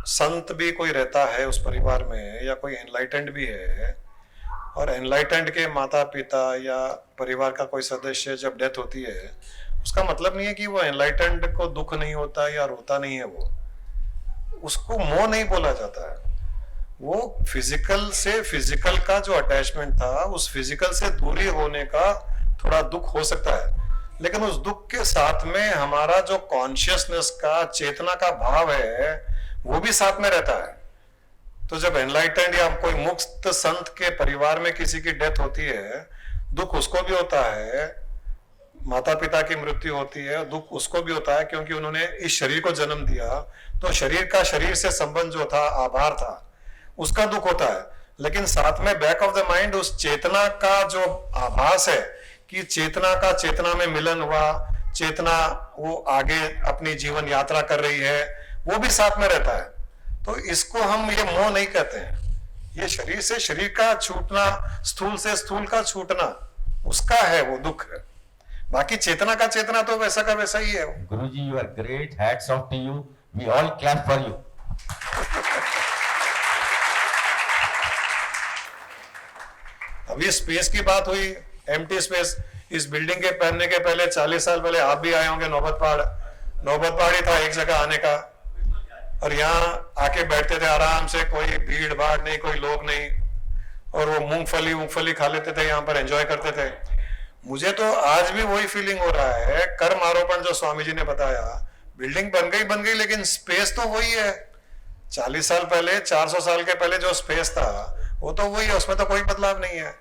संत भी कोई रहता है उस परिवार में, या कोई एनलाइटेंड भी है। और एनलाइटेंड के माता पिता या परिवार का कोई सदस्य जब डेथ होती है, उसका मतलब नहीं है कि वो एनलाइटेंड को दुख नहीं होता या रोता नहीं है। वो उसको मोह नहीं बोला जाता है। वो फिजिकल से, फिजिकल का जो अटैचमेंट था, उस फिजिकल से दूरी होने का थोड़ा दुख हो सकता है, लेकिन उस दुख के साथ में हमारा जो कॉन्शियसनेस का, चेतना का भाव है, वो भी साथ में रहता है। तो जब एनलाइटेंड या कोई मुक्त संत के परिवार में किसी की डेथ होती है, दुख उसको भी होता है, माता पिता की मृत्यु होती है, दुख उसको भी होता है, क्योंकि उन्होंने इस शरीर को जन्म दिया, तो शरीर का शरीर से संबंध जो था, आभार था, उसका दुख होता है। लेकिन साथ में बैक ऑफ द माइंड उस चेतना का जो आभास है कि चेतना का चेतना में मिलन हुआ, चेतना वो आगे अपनी जीवन यात्रा कर रही है, वो भी साथ में रहता है। तो इसको हम ये मोह नहीं कहते हैं। ये शरीर से शरीर का छूटना, स्थूल से स्थूल का छूटना, उसका है वो दुख है। बाकी चेतना का चेतना तो वैसा का वैसा ही है। Guruji, you are great, hats off to you, we all clap for you. अभी स्पेस की बात हुई, एम्प्टी स्पेस। इस बिल्डिंग के बनने के पहले 40 साल पहले आप भी आए होंगे नौबत पहाड़ ही था एक जगह आने का, और यहाँ आके बैठते थे आराम से, कोई भीड़ भाड़ नहीं, कोई लोग नहीं, और वो मूंगफली खा लेते थे, यहाँ पर एंजॉय करते थे। मुझे तो आज भी वही फीलिंग हो रहा है, कर्म आरोपण जो स्वामी जी ने बताया, बिल्डिंग बन गई लेकिन स्पेस तो वही है। 40 साल पहले, 400 साल के पहले जो स्पेस था वो तो वही है, उसमें तो कोई बदलाव नहीं है।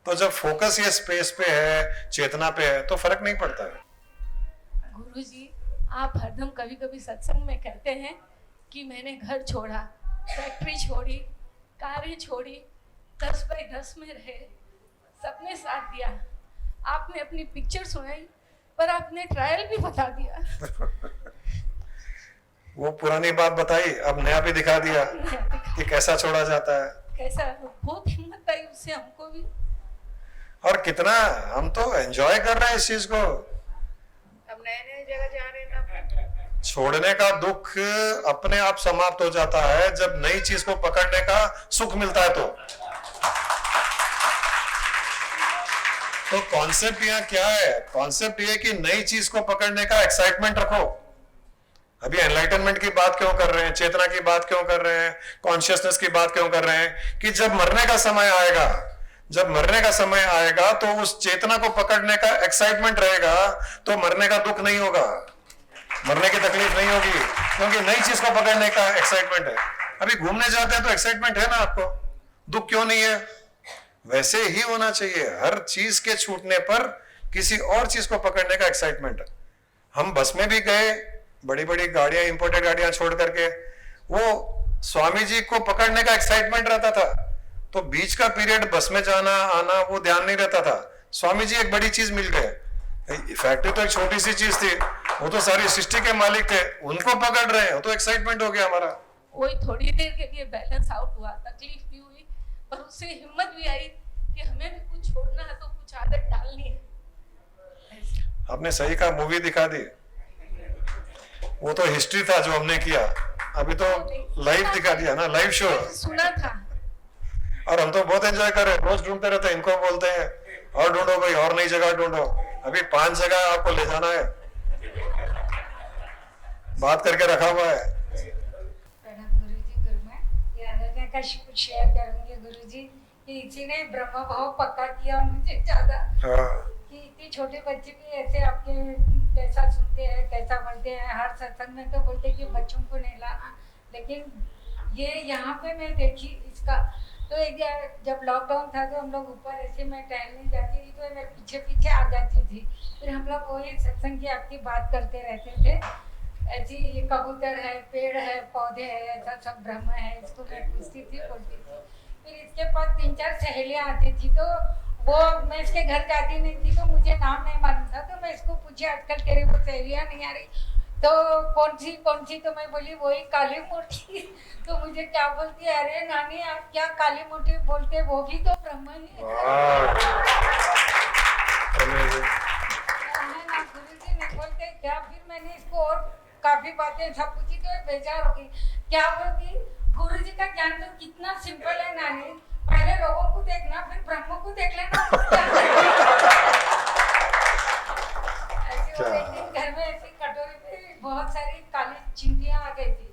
तो जब फोकस ये स्पेस पे है, चेतना पे है, तो फर्क नहीं पड़ता है। गुरुजी, आप हरदम कभी कभी सत्संग में कहते हैं कि मैंने घर छोड़ा, फैक्ट्री छोड़ी, कारें छोड़ी, 10x10 में रहे, सबने साथ दिया। आपने अपनी पिक्चर सुनाई, पर आपने ट्रायल भी बता दिया। वो पुरानी बात बताई, अब नया भी दिखा दिया कि कैसा छोड़ा जाता है। कैसा, बहुत हिम्मत आई उससे हमको भी। और कितना हम तो एंजॉय कर रहे हैं इस चीज को। अब नए नए जगह जा रहे हैं ना। छोड़ने का दुख अपने आप समाप्त हो जाता है जब नई चीज को पकड़ने का सुख मिलता है। तो कॉन्सेप्ट यहाँ क्या है? कॉन्सेप्ट ये कि नई चीज को पकड़ने का एक्साइटमेंट रखो। अभी एनलाइटनमेंट की बात क्यों कर रहे हैं, चेतना की बात क्यों कर रहे हैं, कॉन्शियसनेस की बात क्यों कर रहे हैं? कि जब मरने का समय आएगा, जब मरने का समय आएगा तो उस चेतना को पकड़ने का एक्साइटमेंट रहेगा, तो मरने का दुख नहीं होगा, मरने की तकलीफ नहीं होगी, क्योंकि नई चीज को पकड़ने का एक्साइटमेंट है। अभी घूमने जाते हैं तो एक्साइटमेंट है ना आपको, दुख क्यों नहीं है? वैसे ही होना चाहिए, हर चीज के छूटने पर किसी और चीज को पकड़ने का एक्साइटमेंट। हम बस में भी गए, बड़ी बड़ी गाड़ियां, इंपोर्टेड गाड़ियां छोड़ करके, वो स्वामी जी को पकड़ने का एक्साइटमेंट रहता था, तो बीच का पीरियड बस में जाना आना वो ध्यान नहीं रहता था। स्वामी जी एक बड़ी चीज मिल गए, फैक्ट्री तो एक छोटी सी चीज थी, वो तो सारी सृष्टि के मालिक थे, उनको पकड़ रहे हैं, वो तो एक्साइटमेंट हो गया हमारा। वही थोड़ी देर के लिए बैलेंस आउट हुआ, तकलीफ भी हुई, पर उससे हिम्मत भी आई कि हमें भी कुछ छोड़ना है तो कुछ आदत डालनी है। आपने सही कहा, मूवी दिखा दी, वो तो हिस्ट्री था जो हमने किया, अभी तो लाइव दिखा दिया ना, लाइव शो। सुना था। और हम तो बहुत एंजॉय कर रहे हैं, रोज ढूंढते रहते हैं, इनको बोलते हैं और ढूंढो भाई, और नई जगह ढूंढो। अभी 5 जगह आपको ले जाना है, बात करके रखा हुआ है। गुरुजी गुरु में ये अनन्या का कुछ शेयर करूंगी गुरुजी कि इसी ने ब्रह्म भाव पक्का किया मुझे ज्यादा, कि इतने छोटे बच्चे भी ऐसे आपके कैसा सुनते हैं, कैसा बोलते हैं। हर सत्संग में तो बोलते हैं कि बच्चों को नहीं लाना, लेकिन ये यहाँ पे मैं देखी इसका। तो एक जब लॉकडाउन था तो हम लोग ऊपर ऐसे मैं टहलने जाती थी तो मैं पीछे पीछे आ जाती थी, फिर हम लोग वही सत्संग की आपकी बात करते रहते थे। ऐसी ये कबूतर है, पेड़ है, पौधे है, ऐसा सब ब्रह्म है, इसको मैं पूछती थी, बोलती थी। फिर इसके पास 3-4 सहेलियाँ आती थी, तो वो मैं इसके घर जाती नहीं थी तो मुझे नाम नहीं मालूम था, तो मैं इसको पूछी आजकल तेरी वो सहेलियाँ नहीं आ रही, तो कौन सी, तो मैं बोली वही काली मोटी। तो मुझे क्या बोलती है, अरे नानी आप क्या काली मोटी बोलते, वो भी तो ब्रह्म ही है ना। गुरुजी नहीं बोलते क्या? फिर मैंने इसको और काफी बातें सब पूछी तो बेजार हो गई। क्या बोलती, गुरुजी का ज्ञान तो कितना सिंपल है नानी, पहले लोगों को देखना फिर ब्रह्म को देख लेना। ऐसे हो गई थी, घर में ऐसी कटोरी में बहुत सारी काली चींटियां आ गई थी,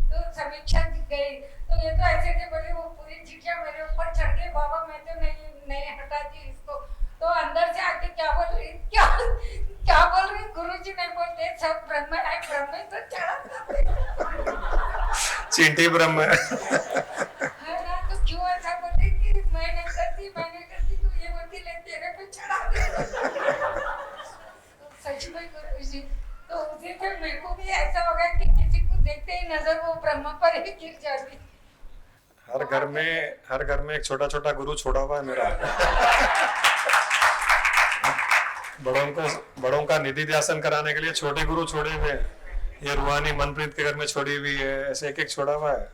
तो समीक्षा गई, तो ये तो ऐसे थे बोले, वो पूरी चींटियां मेरे ऊपर चढ़ गई, बाबा मैं तो नहीं हटाती इसको। तो अंदर से आके क्या बोल रही, क्या बोल रही, गुरुजी नहीं बोलते सब ब्रह्म है, ब्रह्म तो चढ़ा चींटी ब्रह्म है। ना, तो क्यों ऐसा बोलते कि मैं नहीं करती, तू ये बोलती ले तेरे पे चढ़ा दे। तो सच में गुरुजी, तो उसी पे मेरे को भी ऐसा हो गया कि किसी को देखते ही नजर वो ब्रह्म पर ही गिर जाती। हर घर में एक छोटा छोटा गुरु छोड़ा हुआ है मेरा। बड़ों का निधि ध्यासन कराने के लिए छोटे गुरु छोड़े हुए हैं। ये रूहानी मनप्रीत के घर में छोड़ी हुई है, ऐसे एक छोड़ा हुआ है।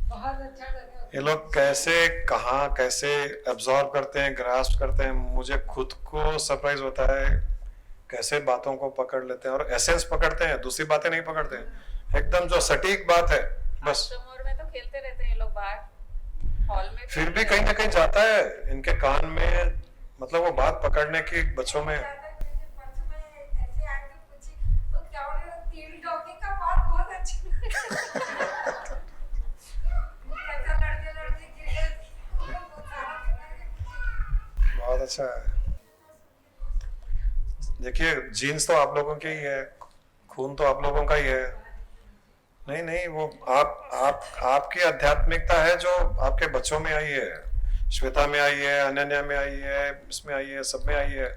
बहुत अच्छा लगा। ये लोग कैसे एब्जॉर्ब करते हैं, ग्रास्प करते हैं, मुझे खुद को सरप्राइज होता है कैसे बातों को पकड़ लेते हैं और एसेंस पकड़ते हैं, दूसरी बातें नहीं पकड़ते हैं, एकदम जो सटीक बात है बस। मोर में तो खेलते रहते हैं लोग बाहर हॉल में, फिर भी कहीं ना कहीं जाता है इनके कान में, मतलब वो बात पकड़ने की बच्चों में। बहुत अच्छा है। देखिए जीन्स तो आप लोगों की ही है, खून तो आप लोगों का ही है। नहीं वो आपकी आध्यात्मिकता है जो आपके बच्चों में आई है, श्वेता में आई है, अनन्या में आई है, इसमें आई है, सब में आई है,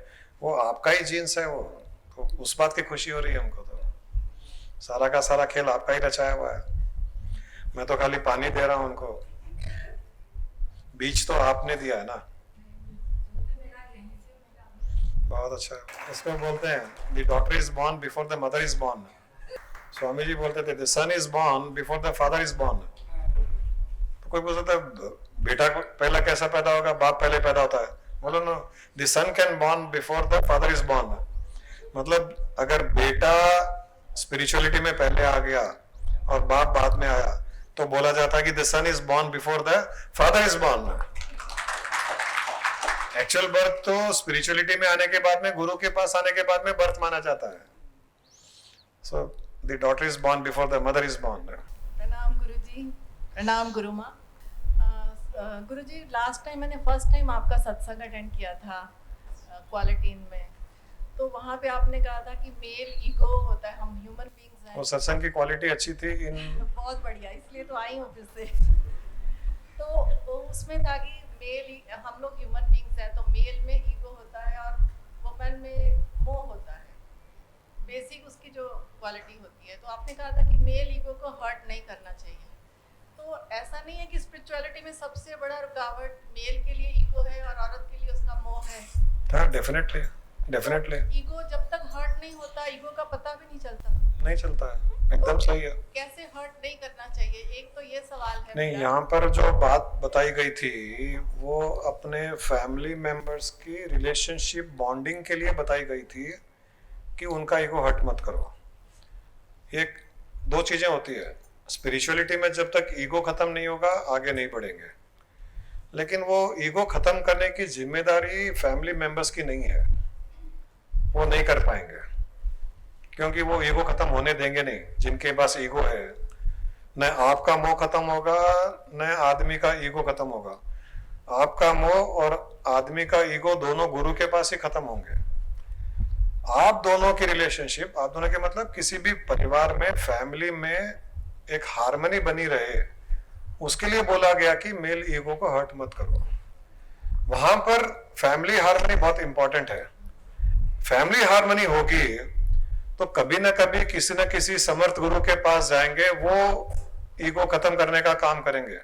वो आपका ही जीन्स है वो। तो उस बात की खुशी हो रही है हमको। तो सारा का सारा खेल आपका ही रचाया हुआ है, मैं तो खाली पानी दे रहा हूं उनको। बीज तो आपने दिया है ना। बहुत अच्छा। इसको बोलते हैं the daughter is born before the mother is born. Swami ji बोलते थे the son is born before the father is born. तो कोई बोलता था बेटा को पहला कैसा पैदा होगा, बाप पहले पैदा होता है। बोलो ना, the son can born before the father is born. मतलब अगर बेटा स्पिरिचुअलिटी में पहले आ गया और बाप बाद में आया तो बोला जाता है कि the son is born before the father is born. Actual birth तो स्पिरिचुअलिटी में आने के बाद में, गुरु के पास आने के बाद में बर्थ माना जाता है। So the daughter is born before the mother is born. प्रणाम गुरुजी, प्रणाम गुरु माँ। गुरुजी, लास्ट टाइम मैंने फर्स्ट टाइम आपका सत्संग अटेंड किया था क्वालिटीन में, तो वहाँ पे आपने कहा था कि मेल ईगो होता है, हम ह्यूमन बीइंग्स हैं। वो सत्संग की क्वालिटी अच्छी थी इन बहुत बढ़िया, इसलिए तो आई हूँ फिर से। तो उसमें था कि मेल, हम लोग ह्यूमन बीइंग्स हैं, तो मेल में ईगो होता है और वुमन में मोह होता है, बेसिक उसकी जो क्वालिटी होती है। तो आपने कहा था कि मेल ईगो को हर्ट नहीं करना चाहिए। तो ऐसा नहीं है कि स्पिरिचुअलिटी में सबसे बड़ा रुकावट मेल के लिए ईगो है और औरत के लिए उसका मोह है? हाँ, डेफिनेटली डेफिनेटली। ईगो जब तक हर्ट नहीं होता, ईगो का पता भी नहीं चलता। नहीं चलता है, एकदम सही है। कैसे हर्ट नहीं करना चाहिए, एक तो ये सवाल है। नहीं, यहाँ पर जो बात बताई गई थी वो अपने फैमिली मेंबर्स की रिलेशनशिप बॉन्डिंग के लिए बताई गई थी कि उनका ईगो हर्ट मत करो। एक दो चीजें होती है स्पिरिचुअलिटी में, जब तक ईगो खत्म नहीं होगा आगे नहीं बढ़ेंगे। लेकिन वो ईगो खत्म करने की जिम्मेदारी फैमिली मेंबर्स की नहीं है, वो नहीं कर पाएंगे क्योंकि वो ईगो खत्म होने देंगे नहीं। जिनके पास ईगो है, न आपका मोह खत्म होगा न आदमी का ईगो खत्म होगा। आपका मोह और आदमी का ईगो दोनों गुरु के पास ही खत्म होंगे। आप दोनों की रिलेशनशिप, आप दोनों के मतलब किसी भी परिवार में, फैमिली में एक हार्मनी बनी रहे, उसके लिए बोला गया कि मेल ईगो को हर्ट मत करो। वहां पर फैमिली हार्मनी बहुत इंपॉर्टेंट है। फैमिली हार्मनी होगी तो कभी ना कभी किसी न किसी समर्थ गुरु के पास जाएंगे, वो ईगो खत्म करने का काम करेंगे।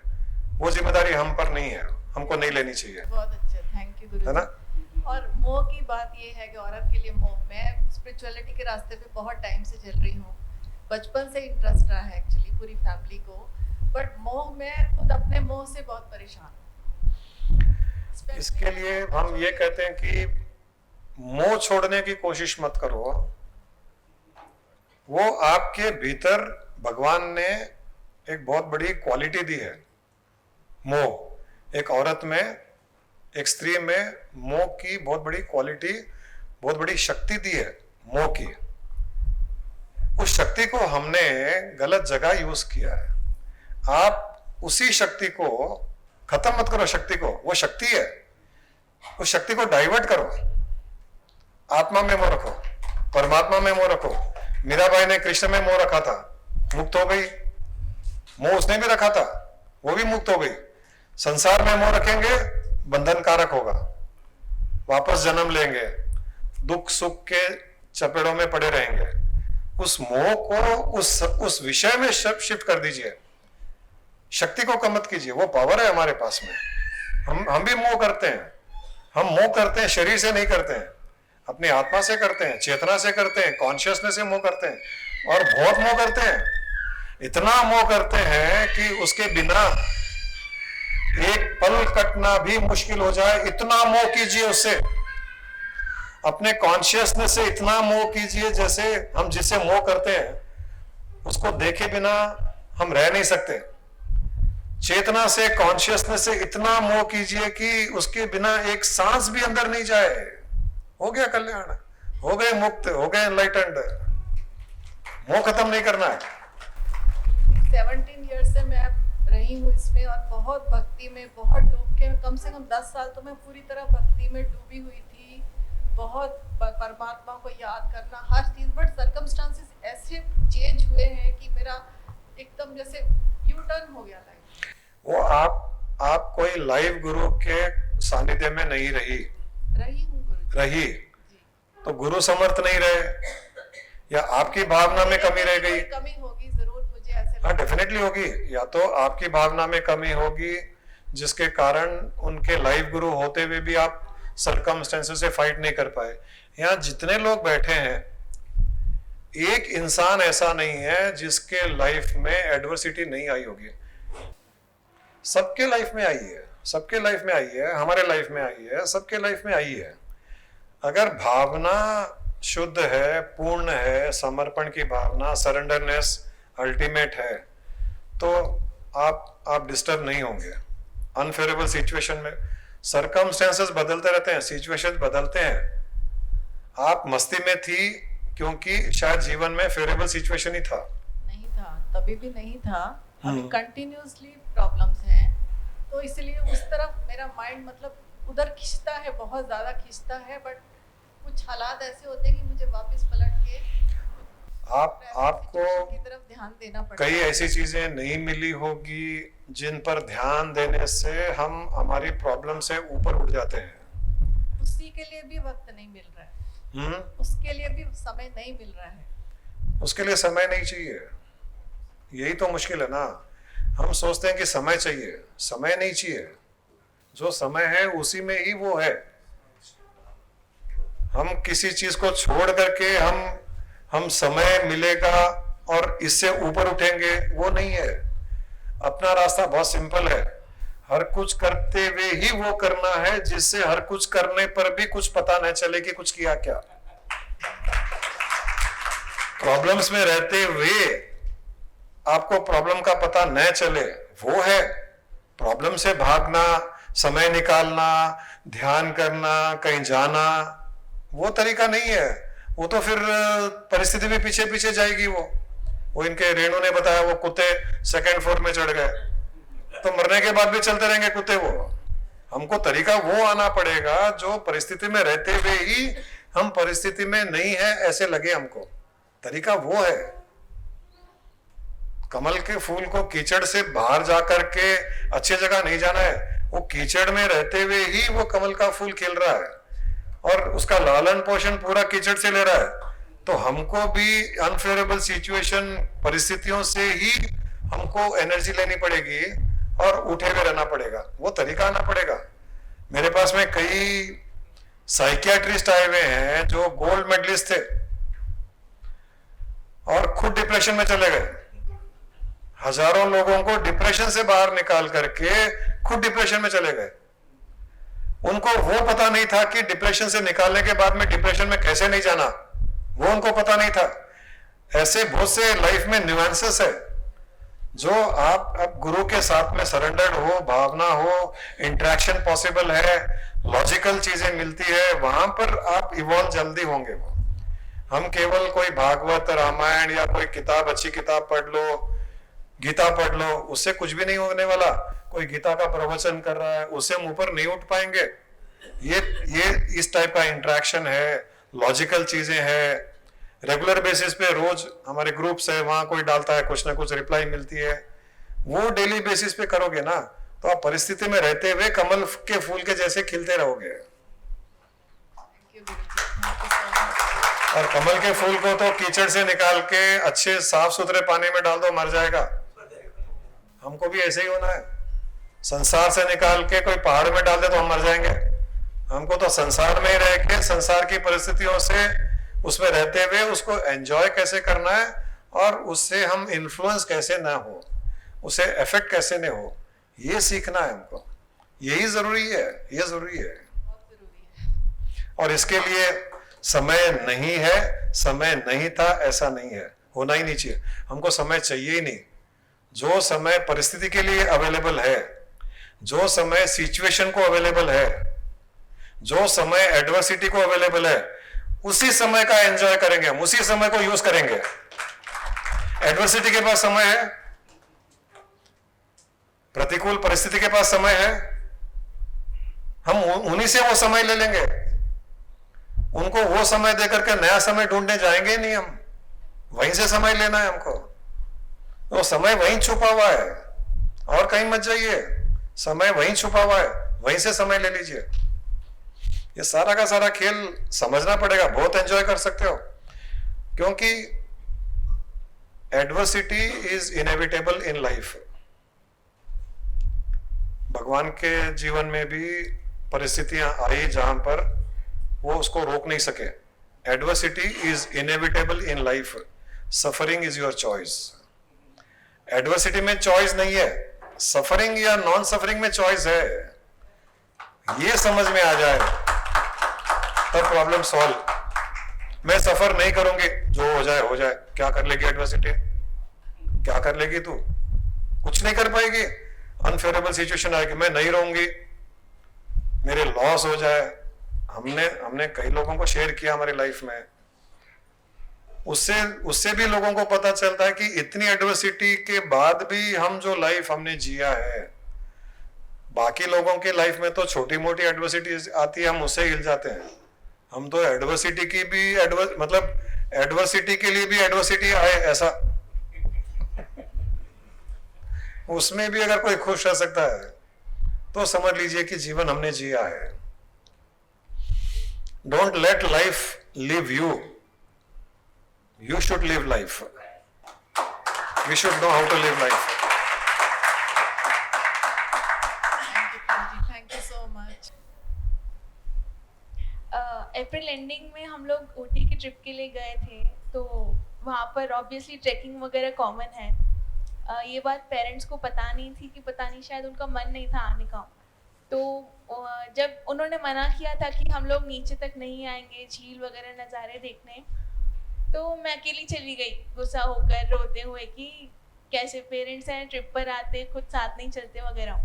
वो जिम्मेदारी हम पर नहीं है, हमको नहीं लेनी चाहिए। बहुत अच्छा, थैंक यू गुरु, है ना। और मोह की बात ये है कि औरत के लिए मोह, मैं स्पिरिचुअलिटी के रास्ते पे बहुत टाइम से चल रही हूँ, बचपन से इंटरेस्ट रहा है एक्चुअली पूरी फैमिली को, बट मोह में खुद अपने मोह से बहुत परेशान हूँ। इसके लिए हम ये कहते हैं कि मोह छोड़ने की कोशिश मत करो। वो आपके भीतर भगवान ने एक बहुत बड़ी क्वालिटी दी है। मोह एक औरत में, एक स्त्री में मोह की बहुत बड़ी क्वालिटी, बहुत बड़ी शक्ति दी है मोह की। उस शक्ति को हमने गलत जगह यूज किया है। आप उसी शक्ति को खत्म मत करो, शक्ति को, वो शक्ति है, उस शक्ति को डाइवर्ट करो। आत्मा में मोह रखो, परमात्मा में मोह रखो। मीराबाई ने कृष्ण में मोह रखा था, मुक्त हो गई। मोह उसने भी रखा था, वो भी मुक्त हो गई। संसार में मोह रखेंगे बंधन कारक होगा, वापस जन्म लेंगे, दुख सुख के चपेड़ों में पड़े रहेंगे। उस मोह को उस विषय में शिफ्ट कर दीजिए, शक्ति को कम मत कीजिए। वो पावर है हमारे पास में। हम भी मोह करते हैं, हम मोह करते हैं, शरीर से नहीं करते हैं, अपनी आत्मा से करते हैं, चेतना से करते हैं, कॉन्शियसनेस से मोह करते हैं। और बहुत मोह करते हैं, इतना मोह करते हैं कि उसके बिना एक पल कटना भी मुश्किल हो जाए, इतना मोह कीजिए उससे। अपने कॉन्शियसनेस से इतना मोह कीजिए, जैसे हम जिससे मोह करते हैं उसको देखे बिना हम रह नहीं सकते। चेतना से, कॉन्शियसनेस से इतना मोह कीजिए कि उसके बिना एक सांस भी अंदर नहीं जाए। हो गया कल्याण, हो गए मुक्त, हो गए एनलाइटेंड। मोह खत्म नहीं करना है। 17 ईयर्स से मैं रही हूँ इसमें, और बहुत भक्ति में, बहुत डूब के, कम से कम 10 साल तो मैं पूरी तरह भक्ति में डूबी हुई थी। बहुत परमात्मा को याद करना, हर चीज, बट सर्कमस्टांसेस ऐसे चेंज हुए हैं कि मेरा एकदम जैसे यू टर्न हो गया लाइफ। वो आप कोई लाइव गुरु के सानिध्य में नहीं रही हूँ गुरु रही, तो गुरु समर्थ नहीं रहे, या आपकी भावना में कमी रह गई। कमी होगी जरूर, मुझे ऐसे हाँ, डेफिनेटली होगी। या तो आपकी भावना में कमी होगी, जिसके कारण उनके लाइफ गुरु होते हुए भी आप सर्कमस्टेंसेस से फाइट नहीं कर पाए। यहाँ जितने लोग बैठे हैं, एक इंसान ऐसा नहीं है जिसके लाइफ में एडवर्सिटी नहीं आई होगी। सबके लाइफ में आई है, सबके लाइफ में आई है, हमारे लाइफ में आई है, सबके लाइफ में आई है। अगर भावना शुद्ध है, पूर्ण है, समर्पण की भावना, सरेंडरनेस अल्टीमेट है, तो आप डिस्टर्ब नहीं होंगे। अनफेवरेबल सिचुएशन में सर्कमस्टेंसेस बदलते रहते हैं, सिचुएशंस बदलते हैं। आप मस्ती में थी क्योंकि शायद जीवन में फेवरेबल सिचुएशन ही था। नहीं था, तभी भी नहीं था, अभी कंटिन्यूअसली प्रॉब्लम्स हैं, तो इसलिए उस तरफ मेरा माइंड मतलब उधर खींचता है, बहुत ज़्यादा खींचता है, बट कुछ हालात ऐसे होते हैं कि मुझे वापस पलट के आपको की तरफ ध्यान देना पड़ता कई है। ऐसी चीजें नहीं मिली होगी जिन पर ध्यान देने से हम हमारी प्रॉब्लम से ऊपर उठ जाते हैं। उसी के लिए भी वक्त नहीं मिल रहा है, उसके लिए भी समय नहीं मिल रहा है। उसके लिए समय नहीं चाहिए, यही तो मुश्किल है ना। हम सोचते हैं कि समय चाहिए, समय नहीं चाहिए। जो समय है उसी में ही वो है। हम किसी चीज को छोड़ करके हम समय मिलेगा और इससे ऊपर उठेंगे, वो नहीं है। अपना रास्ता बहुत सिंपल है, हर कुछ करते हुए ही वो करना है जिससे हर कुछ करने पर भी कुछ पता न चले कि कुछ किया क्या। प्रॉब्लम्स में रहते हुए आपको प्रॉब्लम का पता न चले, वो है प्रॉब्लम से भागना, समय निकालना, ध्यान करना, कहीं जाना, वो तरीका नहीं है। वो तो फिर परिस्थिति भी पीछे पीछे जाएगी। वो इनके रेणु ने बताया, वो कुत्ते सेकंड फ्लोर में चढ़ गए तो मरने के बाद भी चलते रहेंगे कुत्ते। वो हमको तरीका वो आना पड़ेगा जो परिस्थिति में रहते हुए ही हम परिस्थिति में नहीं है ऐसे लगे हमको। तरीका वो है। कमल के फूल को कीचड़ से बाहर जाकर के अच्छी जगह नहीं जाना है, वो कीचड़ में रहते हुए ही वो कमल का फूल खिल रहा है और उसका लालन पोषण पूरा कीचड़ से ले रहा है। तो हमको भी अनफेवरेबल सिचुएशन, परिस्थितियों से ही हमको एनर्जी लेनी पड़ेगी और उठे हुए रहना पड़ेगा। वो तरीका आना पड़ेगा। मेरे पास में कई साइकियाट्रिस्ट आए हुए हैं जो गोल्ड मेडलिस्ट थे और खुद डिप्रेशन में चले गए। हजारों लोगों को डिप्रेशन से बाहर निकाल करके खुद डिप्रेशन में चले गए। उनको वो पता नहीं था कि डिप्रेशन से निकालने के बाद में डिप्रेशन में कैसे नहीं जाना, वो उनको पता नहीं था। ऐसे बहुत से लाइफ में न्यूएंसेस है जो आप अब गुरु के साथ में सरेंडर्ड हो, भावना हो, इंटरेक्शन पॉसिबल है, लॉजिकल चीजें मिलती है, वहां पर आप इवॉल्व जल्दी होंगे। हम केवल कोई भागवत, रामायण या कोई किताब, अच्छी किताब पढ़ लो, गीता पढ़ लो, उससे कुछ भी नहीं होने वाला। कोई गीता का प्रवचन कर रहा है, उससे हम ऊपर नहीं उठ पाएंगे। ये इस टाइप का इंटरेक्शन है, लॉजिकल चीजें हैं। रेगुलर बेसिस पे रोज हमारे ग्रुप्स है, वहां कोई डालता है, कुछ ना कुछ रिप्लाई मिलती है। वो डेली बेसिस पे करोगे ना तो आप परिस्थिति में रहते हुए कमल के फूल के जैसे खिलते रहोगे। और कमल के फूल को तो कीचड़ से निकाल के अच्छे साफ सुथरे पानी में डाल दो, मर जाएगा। हमको भी ऐसे ही होना है। संसार से निकाल के कोई पहाड़ में डाल दे तो हम मर जाएंगे। हमको तो संसार में ही रह के संसार की परिस्थितियों से उसमें रहते हुए उसको एंजॉय कैसे करना है और उससे हम इन्फ्लुएंस कैसे ना हो, उसे इफेक्ट कैसे न हो, ये सीखना है हमको। यही जरूरी है, ये जरूरी है। और इसके लिए समय नहीं है, समय नहीं था ऐसा नहीं है, होना ही नहीं चाहिए। हमको समय चाहिए ही नहीं। जो समय परिस्थिति के लिए अवेलेबल है, जो समय सिचुएशन को अवेलेबल है, जो समय एडवर्सिटी को अवेलेबल है, उसी समय का एंजॉय करेंगे हम, उसी समय को यूज करेंगे। एडवर्सिटी के पास समय है, प्रतिकूल परिस्थिति के पास समय है, हम उन्हीं से वो समय ले लेंगे। उनको वो समय देकर के नया समय ढूंढने जाएंगे नहीं हम, वहीं से समय लेना है हमको। वो समय वहीं छुपा हुआ है और कहीं मत जाइए, समय वहीं छुपा हुआ है, वहीं से समय ले लीजिए। ये सारा का सारा खेल समझना पड़ेगा, बहुत एंजॉय कर सकते हो, क्योंकि adversity is inevitable in life. भगवान के जीवन में भी परिस्थितियां आई जहां पर वो उसको रोक नहीं सके. Adversity is inevitable in life, suffering is your choice. Adversity में चॉइस नहीं है, सफरिंग या नॉन सफरिंग में चॉइस है. ये समझ में आ जाए तब प्रॉब्लम सॉल्व. मैं सफर नहीं करूंगी, जो हो जाए हो जाए. क्या कर लेगी एडवर्सिटी? क्या कर लेगी तू? कुछ नहीं कर पाएगी. अनफेवरेबल सिचुएशन आएगी, मैं नहीं रहूंगी, मेरे लॉस हो जाए. हमने कई लोगों को शेयर किया हमारी लाइफ में. उससे भी लोगों को पता चलता है कि इतनी एडवर्सिटी के बाद भी हम जो लाइफ हमने जिया है, बाकी लोगों की लाइफ में तो छोटी मोटी एडवर्सिटी आती है, हम उससे हिल जाते हैं. हम तो एडवर्सिटी की भी एडवर्सिटी के लिए भी एडवर्सिटी आए ऐसा, उसमें भी अगर कोई खुश रह सकता है तो समझ लीजिए कि जीवन हमने जिया है. Don't let life live you, you should live life. We should know how to live life. Thank you so much. April ending में हम लोग ऊटी की ट्रिप के लिए गए थे, तो वहाँ पर ऑब्वियसली ट्रैकिंग वगैरह कॉमन है. ये बात पेरेंट्स को पता नहीं थी, कि पता नहीं शायद उनका मन नहीं था आने का. तो जब उन्होंने मना किया था कि हम लोग नीचे तक नहीं आएंगे झील वगैरह नज़ारे देखने, तो मैं अकेली चली गई गुस्सा होकर, रोते हुए कि कैसे पेरेंट्स हैं ट्रिप पर आते, खुद साथ नहीं चलते वगैरह.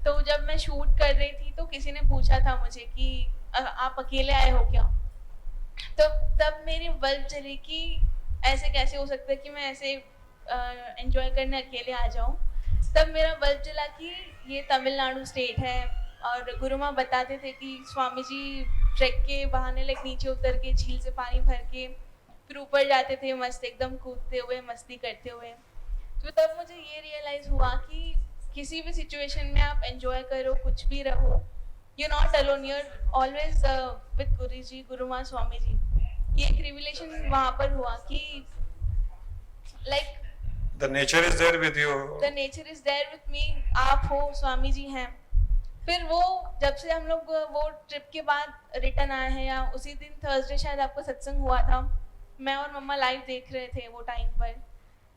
तो जब मैं शूट कर रही थी तो किसी ने पूछा था मुझे कि आप अकेले आए हो क्या. तो तब मेरी बल्ब चली कि ऐसे कैसे हो सकता है कि मैं ऐसे एंजॉय करने अकेले आ जाऊं. तब मेरा बल्ब चला कि ये तमिलनाडु स्टेट है, और गुरुमा बताते थे कि स्वामी जी ट्रैक के बहाने लाइक नीचे उतर के झील से पानी भर के फिर ऊपर जाते थे, मस्त एकदम कूदते हुए मस्ती करते हुए. तो तब मुझे ये रियलाइज़ हुआ कि किसी भी सिचुएशन में आप एंजॉय करो, कुछ भी रहो, you not alone, you are always with Guru ji, गुरुमा Swami ji. ये एक रिविलेशन वहाँ पर हुआ कि like The nature is there with you. The nature is there with me, आप हो, स्वामी जी हैं. फिर वो जब से हम लोग वो ट्रिप के बाद रिटर्न आए हैं, या उसी दिन थर्सडे शायद आपका सत्संग हुआ था, मैं और मम्मा लाइव देख रहे थे वो टाइम पर.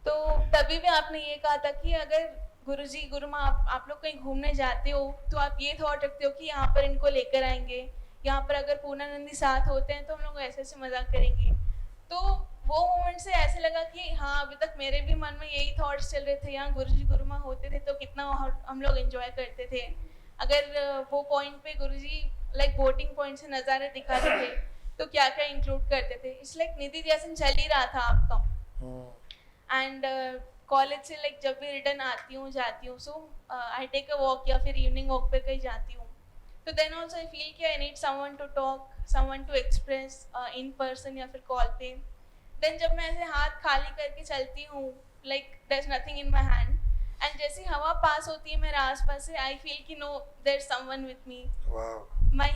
तो तभी भी आपने ये कहा था कि अगर गुरुजी गुरुमा आप लोग कहीं घूमने जाते हो तो आप ये थॉट रखते हो कि यहाँ पर इनको लेकर आएंगे, यहाँ पर अगर पूर्णानंदी साथ होते हैं तो हम लोग ऐसे ऐसे मजाक करेंगे. तो वो मोमेंट से ऐसे लगा कि हाँ, अभी तक मेरे भी मन में यही थॉट्स चल रहे थे, यहाँ गुरुजी गुरुमा होते थे तो कितना हम लोग एंजॉय करते थे. अगर वो पॉइंट पे गुरुजी लाइक बोटिंग पॉइंट से नज़ारे दिखाते थे तो क्या क्या इंक्लूड करते थे. इट्स लाइक निधि जैसे चल ही रहा था आपका. एंड कॉलेज से लाइक जब भी रिटर्न आती हूँ जाती हूँ, सो आई टेक अ वॉक या फिर इवनिंग वॉक पे कहीं जाती हूँ, तो देन ऑल्सो आई फील कि I need someone to talk, someone to express in person या फिर कॉल पे. देन जब मैं ऐसे हाथ खाली करके चलती हूँ, like there is nothing in my hand, and जैसी हवा पास होती है मेरे आसपास से, आई फील कि no, there is someone with me, my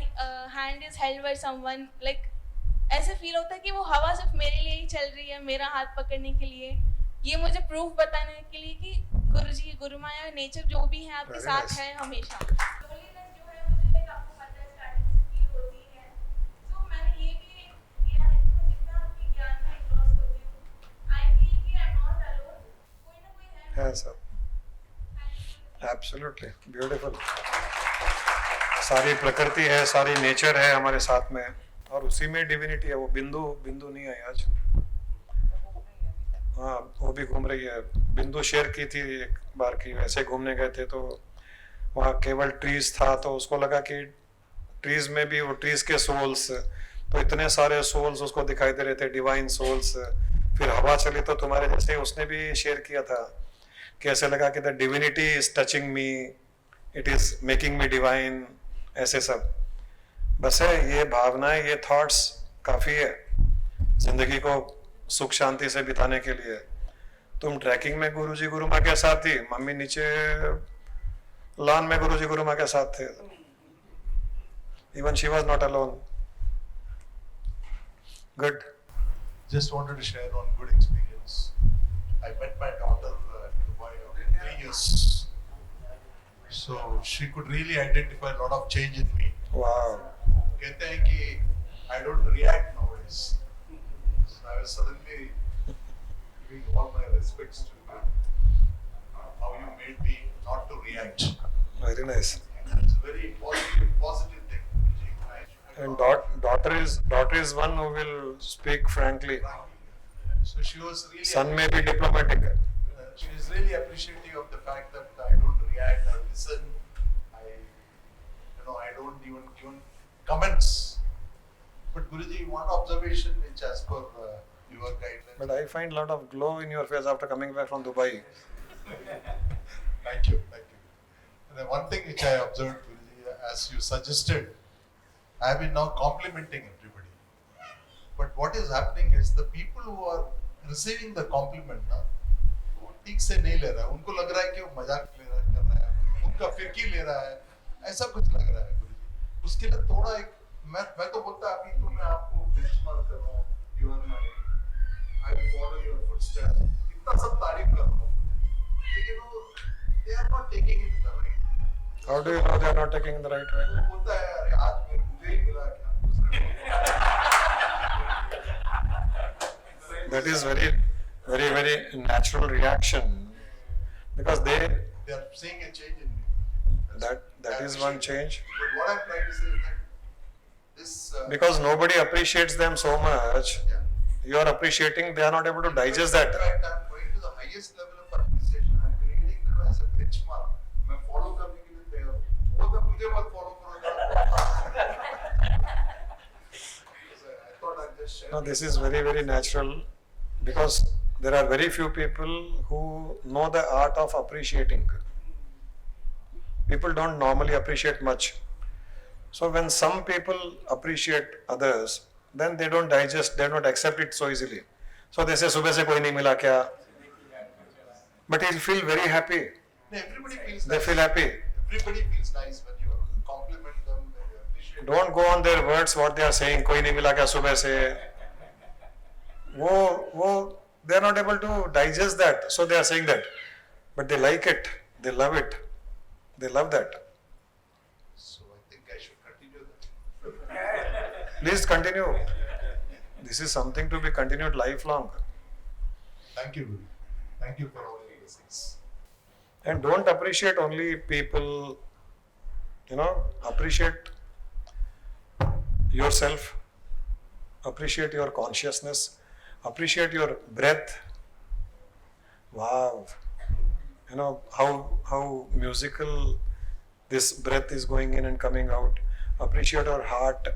hand is held by someone. Like ऐसे फील होता है कि वो हवा सिर्फ मेरे लिए ही चल रही है, मेरा हाथ पकड़ने के लिए, ये मुझे प्रूफ बताने के लिए कि गुरुजी गुरुमाया नेचर जो भी है आपके साथ है हमेशा. लोनलीनेस जो है मुझे लाइक आपको पता है स्टार्टिंग से फील होती है. तो मैंने ये भी किया है कि मैं जितना आपके ज्ञान में क्रॉस होती हूँ, आई फील कि आई एम नॉट अलोन, कोई ना कोई है सर. Absolutely beautiful. सारी प्रकृति है, सारी नेचर है हमारे साथ में, और उसी में डिविनिटी है. वो बिंदु नहीं आई आज. हाँ, वो भी घूम रही है. बिंदु शेयर की थी एक बार की, वैसे घूमने गए थे तो वहाँ केवल ट्रीज था, तो उसको लगा कि ट्रीज में भी वो ट्रीज के सोल्स, तो इतने सारे सोल्स उसको दिखाई दे रहे थे, डिवाइन सोल्स. फिर हवा चली तो तुम्हारे जैसे उसने भी शेयर किया था कि ऐसे लगा कि the divinity is touching me, it is making me divine, ऐसे सब. बस है ये भावनाएं, ये थॉट्स काफ़ी है जिंदगी को सुख शांति से बिताने के लिए. तुम ट्रैकिंग में गुरुजी गुरुमा के साथ थी, मम्मी नीचे लॉन में गुरुजी गुरुमा के साथ थे. Even she was not alone. Good. Just wanted to share one good experience. I met my daughter in Dubai after 3 years. So she could really identify a lot of change in me. Wow. कहते हैं कि I don't react nowadays. So I was suddenly giving all my respects to you. How you made me not to react. Very nice. It's a very positive thing. And daughter is one who will speak frankly. So she was really. Son may be diplomatic. She is really appreciative of the fact that I don't react, I listen, I don't even give comments. But Guruji, one observation which as per your guidelines. But I find a lot of glow in your face after coming back from Dubai. Thank you. And then one thing which I observed, Guruji, as you suggested, I have been now complimenting everybody. But what is happening is the people who are receiving the compliment, वो ठीक से नहीं ले रहा है. उनको लग रहा है कि वो मजाक ले रहा है, कर रहा है, उनका फिरकी ले रहा है, ऐसा कुछ लग रहा है गुरुजी. उसके लिए थोड़ा एक मैं तो बोलता अभी तो मैं आपको बेंचमार्क कर रहा हूँ. You are my, I will follow your footsteps. इतना सब तारीफ कर रहा हूँ. लेकिन वो they are not taking it the right. How do you know they are not taking the right way? वो बोलता है अरे आज मुझे ही मिला क्या? That is very natural reaction, because they are seeing a change in me. That is one change. But what I'm trying to say is that this because nobody appreciates them so much. Yeah. You are appreciating, they are not able to digest that. In fact, I'm going to the highest level of appreciation. I'm creating them as a benchmark. मैं follow करने के लिए तैयार हूँ. वो तो मुझे मत follow करो. I thought I'd just share. No, this is very natural, because there are very few people who know the art of appreciating. People don't normally appreciate much. So when some people appreciate others, then they don't digest, they don't accept it so easily. So they say, "Subah se koi nahi mila kya?" But he'll feel very happy. Everybody feels They nice. feel happy. Everybody feels nice when you compliment them, when you appreciate them. Don't go on their words, what they are saying, koi nahi mila kya subah se. They are not able to digest that, so they are saying that. But they like it, they love it, they love that. So I think I should continue that. Please continue. This is something to be continued lifelong. Thank you, Guru. Thank you for all your blessings. And don't appreciate only people, appreciate yourself, appreciate your consciousness, appreciate your breath. Wow. How musical this breath is going in and coming out. Appreciate your heart,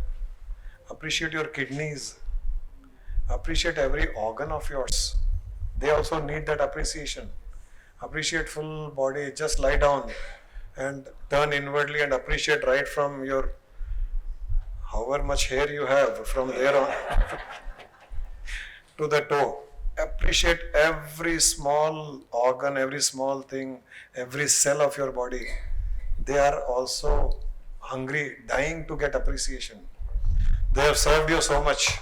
appreciate your kidneys, appreciate every organ of yours. They also need that appreciation. Appreciate full body, just lie down and turn inwardly and appreciate right from your, however much hair you have, from there on to the toe. Appreciate every small organ, every small thing, every cell of your body. They are also hungry, dying to get appreciation. They have served you so much.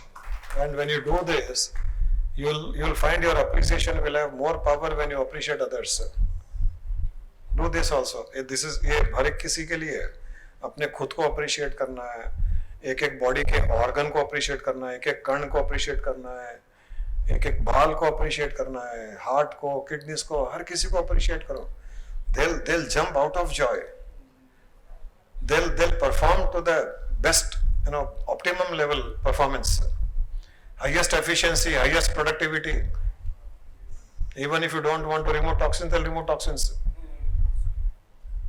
And when you do this, you'll find your appreciation will have more power when you appreciate others. Do this also. This is ये हर एक किसी के लिए है. अपने खुद को appreciate करना है, एक एक body के organ को appreciate करना है, एक एक कण को appreciate करना है, एक एक बाल को appreciate करना है, heart को, kidneys को, हर किसी को appreciate करो. They'll jump out of joy. They'll perform to the best, optimum level performance. Highest efficiency, highest productivity. Even if you don't want to remove toxins, they'll remove toxins.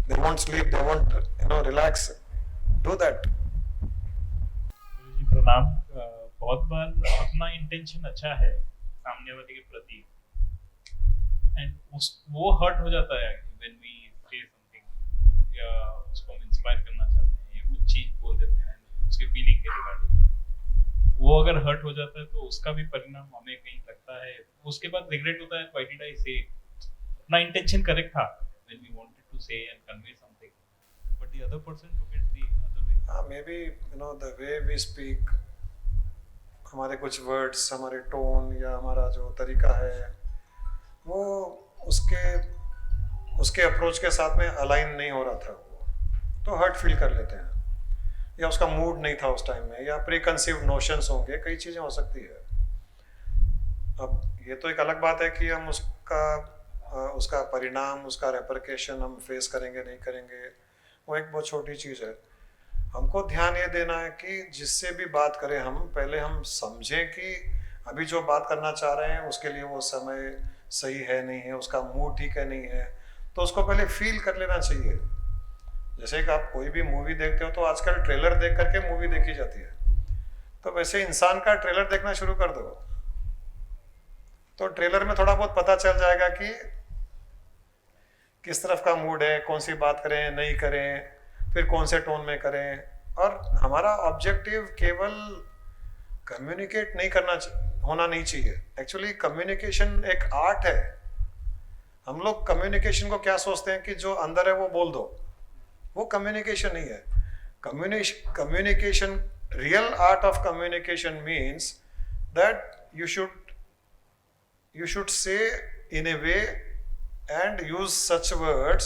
They won't sleep, they won't, relax. Do that. जी प्रणाम. बहुत बार अपना इंटेंशन अच्छा है सामने वाले के प्रति, एंड वो हर्ट हो जाता है व्हेन वी से समथिंग, या उसको हम इंस्पायर करना चाहते हैं या कुछ चीज बोल देते हैं उसके फीलिंग के रिगार्डिंग. वो अगर हर्ट हो जाता है तो उसका भी परिणाम हमें कहीं लगता है, उसके बाद रिग्रेट होता है, व्हाई डिड आई से. अपना इंटेंशन करेक्ट था व्हेन वी वांटेड टू से and convey something, but the other person took it the other way. Maybe, the way we speak, हमारे कुछ वर्ड्स, हमारे टोन या हमारा जो तरीका है, वो उसके अप्रोच के साथ में अलाइन नहीं हो रहा था वो, तो हर्ट फील कर लेते हैं, या उसका मूड नहीं था उस टाइम में, या प्री कंसीव्ड नोशंस होंगे, कई चीज़ें हो सकती है। अब ये तो एक अलग बात है कि हम उसका परिणाम, उसका रेपरकेशन हम फेस करेंगे नहीं करेंगे, वो एक बहुत छोटी चीज़ है। हमको ध्यान ये देना है कि जिससे भी बात करें हम, पहले हम समझें कि अभी जो बात करना चाह रहे हैं उसके लिए वो समय सही है नहीं है, उसका मूड ठीक है नहीं है, तो उसको पहले फील कर लेना चाहिए। जैसे कि आप कोई भी मूवी देखते हो तो आजकल ट्रेलर देख करके मूवी देखी जाती है, तो वैसे इंसान का ट्रेलर देखना शुरू कर दो, तो ट्रेलर में थोड़ा बहुत पता चल जाएगा कि किस तरफ का मूड है, कौन सी बात करें नहीं करें, फिर कौन से टोन में करें। और हमारा ऑब्जेक्टिव केवल कम्युनिकेट नहीं होना नहीं चाहिए। एक्चुअली कम्युनिकेशन एक आर्ट है। हम लोग कम्युनिकेशन को क्या सोचते हैं कि जो अंदर है वो बोल दो, वो कम्युनिकेशन नहीं है। Communication, real art of communication means that you should say in a way and use such words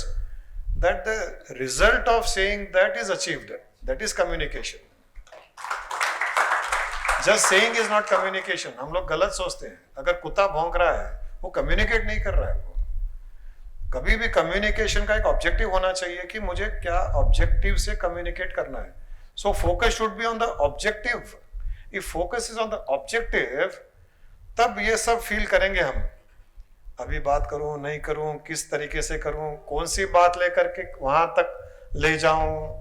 that the result of saying that is achieved. That is communication. Just saying is not communication. हम लोग गलत सोचते हैं। अगर कुत्ता भौंक रहा है वो कम्युनिकेट नहीं कर रहा है। वो कभी भी कम्युनिकेशन का एक ऑब्जेक्टिव होना चाहिए कि मुझे क्या ऑब्जेक्टिव से कम्युनिकेट करना है। So focus should be on the objective. If focus is on the objective, तब ये सब फील करेंगे हम। अभी बात करूं नहीं करूं, किस तरीके से करूं, कौन सी बात लेकर के वहां तक ले जाऊं,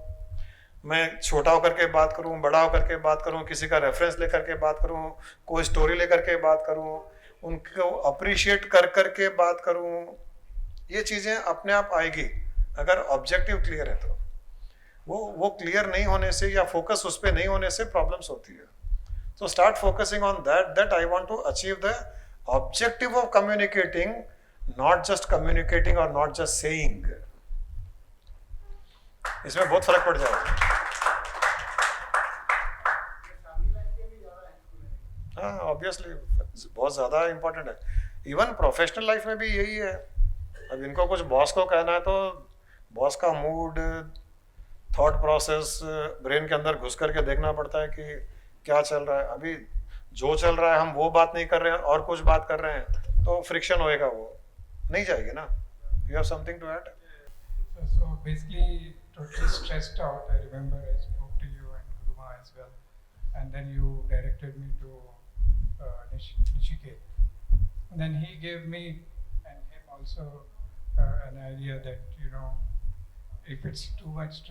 मैं छोटा होकर के बात करूं, बड़ा होकर के बात करूं, किसी का रेफरेंस लेकर के बात करूं, कोई स्टोरी लेकर के बात करूं, उनको अप्रिशिएट कर करके बात करूं, ये चीज़ें अपने आप आएगी अगर ऑब्जेक्टिव क्लियर है। तो वो क्लियर नहीं होने से या फोकस उस पर नहीं होने से प्रॉब्लम्स होती है। So start focusing on that I want to achieve the objective of communicating, not just communicating or not just saying. इसमें बहुत फर्क पड़ जाएगा। हाँ, ऑब्वियसली बहुत ज़्यादा इम्पोर्टेंट है। इवन प्रोफेशनल लाइफ में भी यही है। अब इनको कुछ बॉस को कहना है तो बॉस का मूड, थॉट प्रोसेस ब्रेन के अंदर घुस करके देखना पड़ता है कि क्या चल रहा है। अभी जो चल रहा है हम वो बात नहीं कर रहे हैं और कुछ बात कर रहे हैं, तो फ्रिक्शन होएगा, वो नहीं जाएगी ना। You have something to add? So basically totally stressed out. I remember I spoke to you and Guruma as well, and then you directed me to Nishikeet. And then he gave me and him also an idea that, you know, if it's too much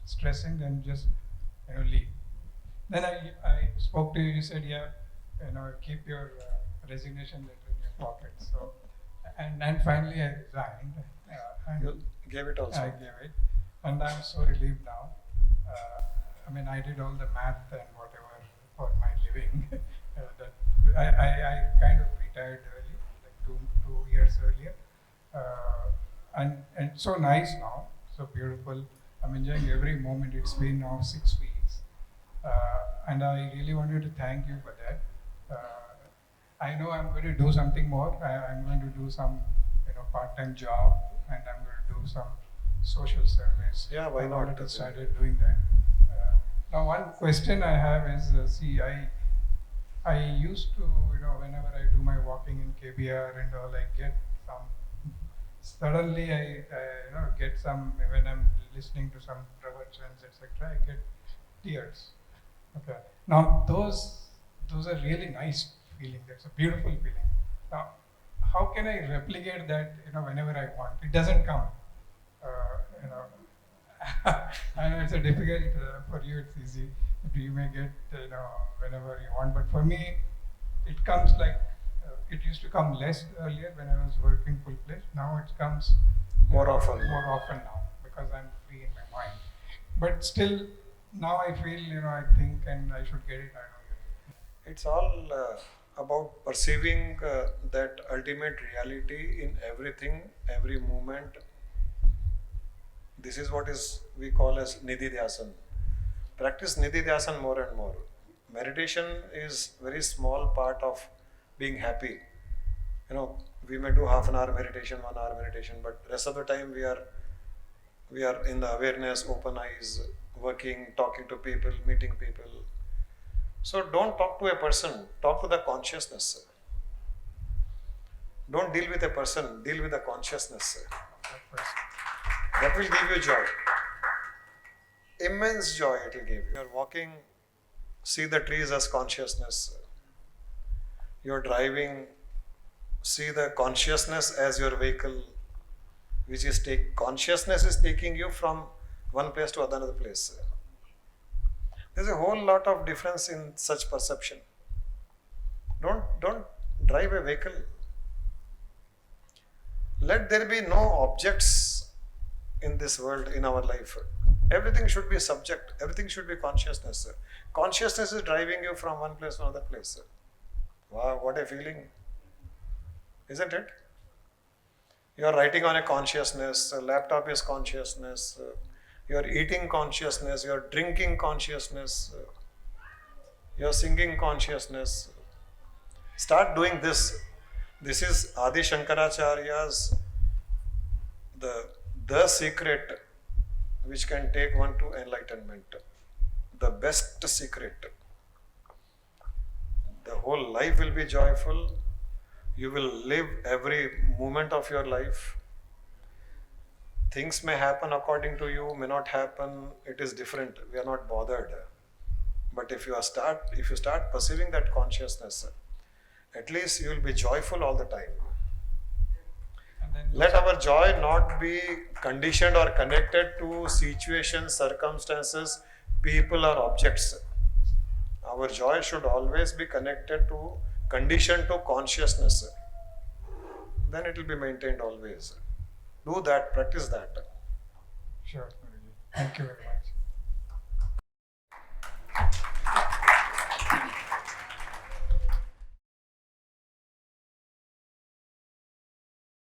stressing, then just, you know, leave. Then I spoke to you. You said, yeah, you know, keep your resignation letter in your pocket. So, and finally I resigned. And you gave it also. I gave it, and I'm so relieved now. I mean, I did all the math and whatever for my living. That I kind of retired early, like two years earlier, and so nice now, so beautiful. I'm enjoying every moment. It's been now 6 weeks. And I really wanted to thank you for that. I know I'm going to do something more. I'm going to do some, you know, part-time job, and I'm going to do some social service. Yeah, why not? I've already started doing that. Now, one question I have is, see, I used to, you know, whenever I do my walking in KBR and all, I get some. Suddenly, I you know, get some when I'm listening to some pravachans, etc. I get tears. Okay. Now those are really nice feeling. That's a beautiful feeling. Now, how can I replicate that? You know, whenever I want, it doesn't come. You know, I know it's a difficult for you. It's easy. You may get, you know, whenever you want, but for me, it comes like it used to come less earlier when I was working full place. Now it comes more often now because I'm free in my mind. But still, now I feel, you know, I think and I should get it. I don't get it. It's all about perceiving that ultimate reality in everything, every moment. This is what we call as Nidhi Dhyasan. Practice Nidhi Dhyasan more and more. Meditation is very small part of being happy. You know, we may do half an hour meditation, 1 hour meditation, but rest of the time we are in the awareness, open eyes, working, talking to people, meeting people. So don't talk to a person, talk to the consciousness. Don't deal with a person, deal with the consciousness. That will give you joy. Immense joy it will give you. You're walking, see the trees as consciousness. You're driving, see the consciousness as your vehicle, which is consciousness is taking you from one place to another place. There's a whole lot of difference in such perception. Don't drive a vehicle. Let there be no objects in this world, in our life. Everything should be subject. Everything should be consciousness. Consciousness is driving you from one place to another place. Wow, what a feeling. Isn't it? You are writing on a consciousness, a laptop is consciousness, you are eating consciousness, you are drinking consciousness, you are singing consciousness. Start doing this. This is Adi Shankaracharya's the secret which can take one to enlightenment. The best secret. The whole life will be joyful. You will live every moment of your life. Things may happen according to you, may not happen. It is different. We are not bothered. But if you start perceiving that consciousness, at least you will be joyful all the time. Let our joy not be conditioned or connected to situations, circumstances, people or objects. Our joy should always be conditioned to consciousness. Then it will be maintained always. Do that, practice that. Sure, Guruji. Thank you very much.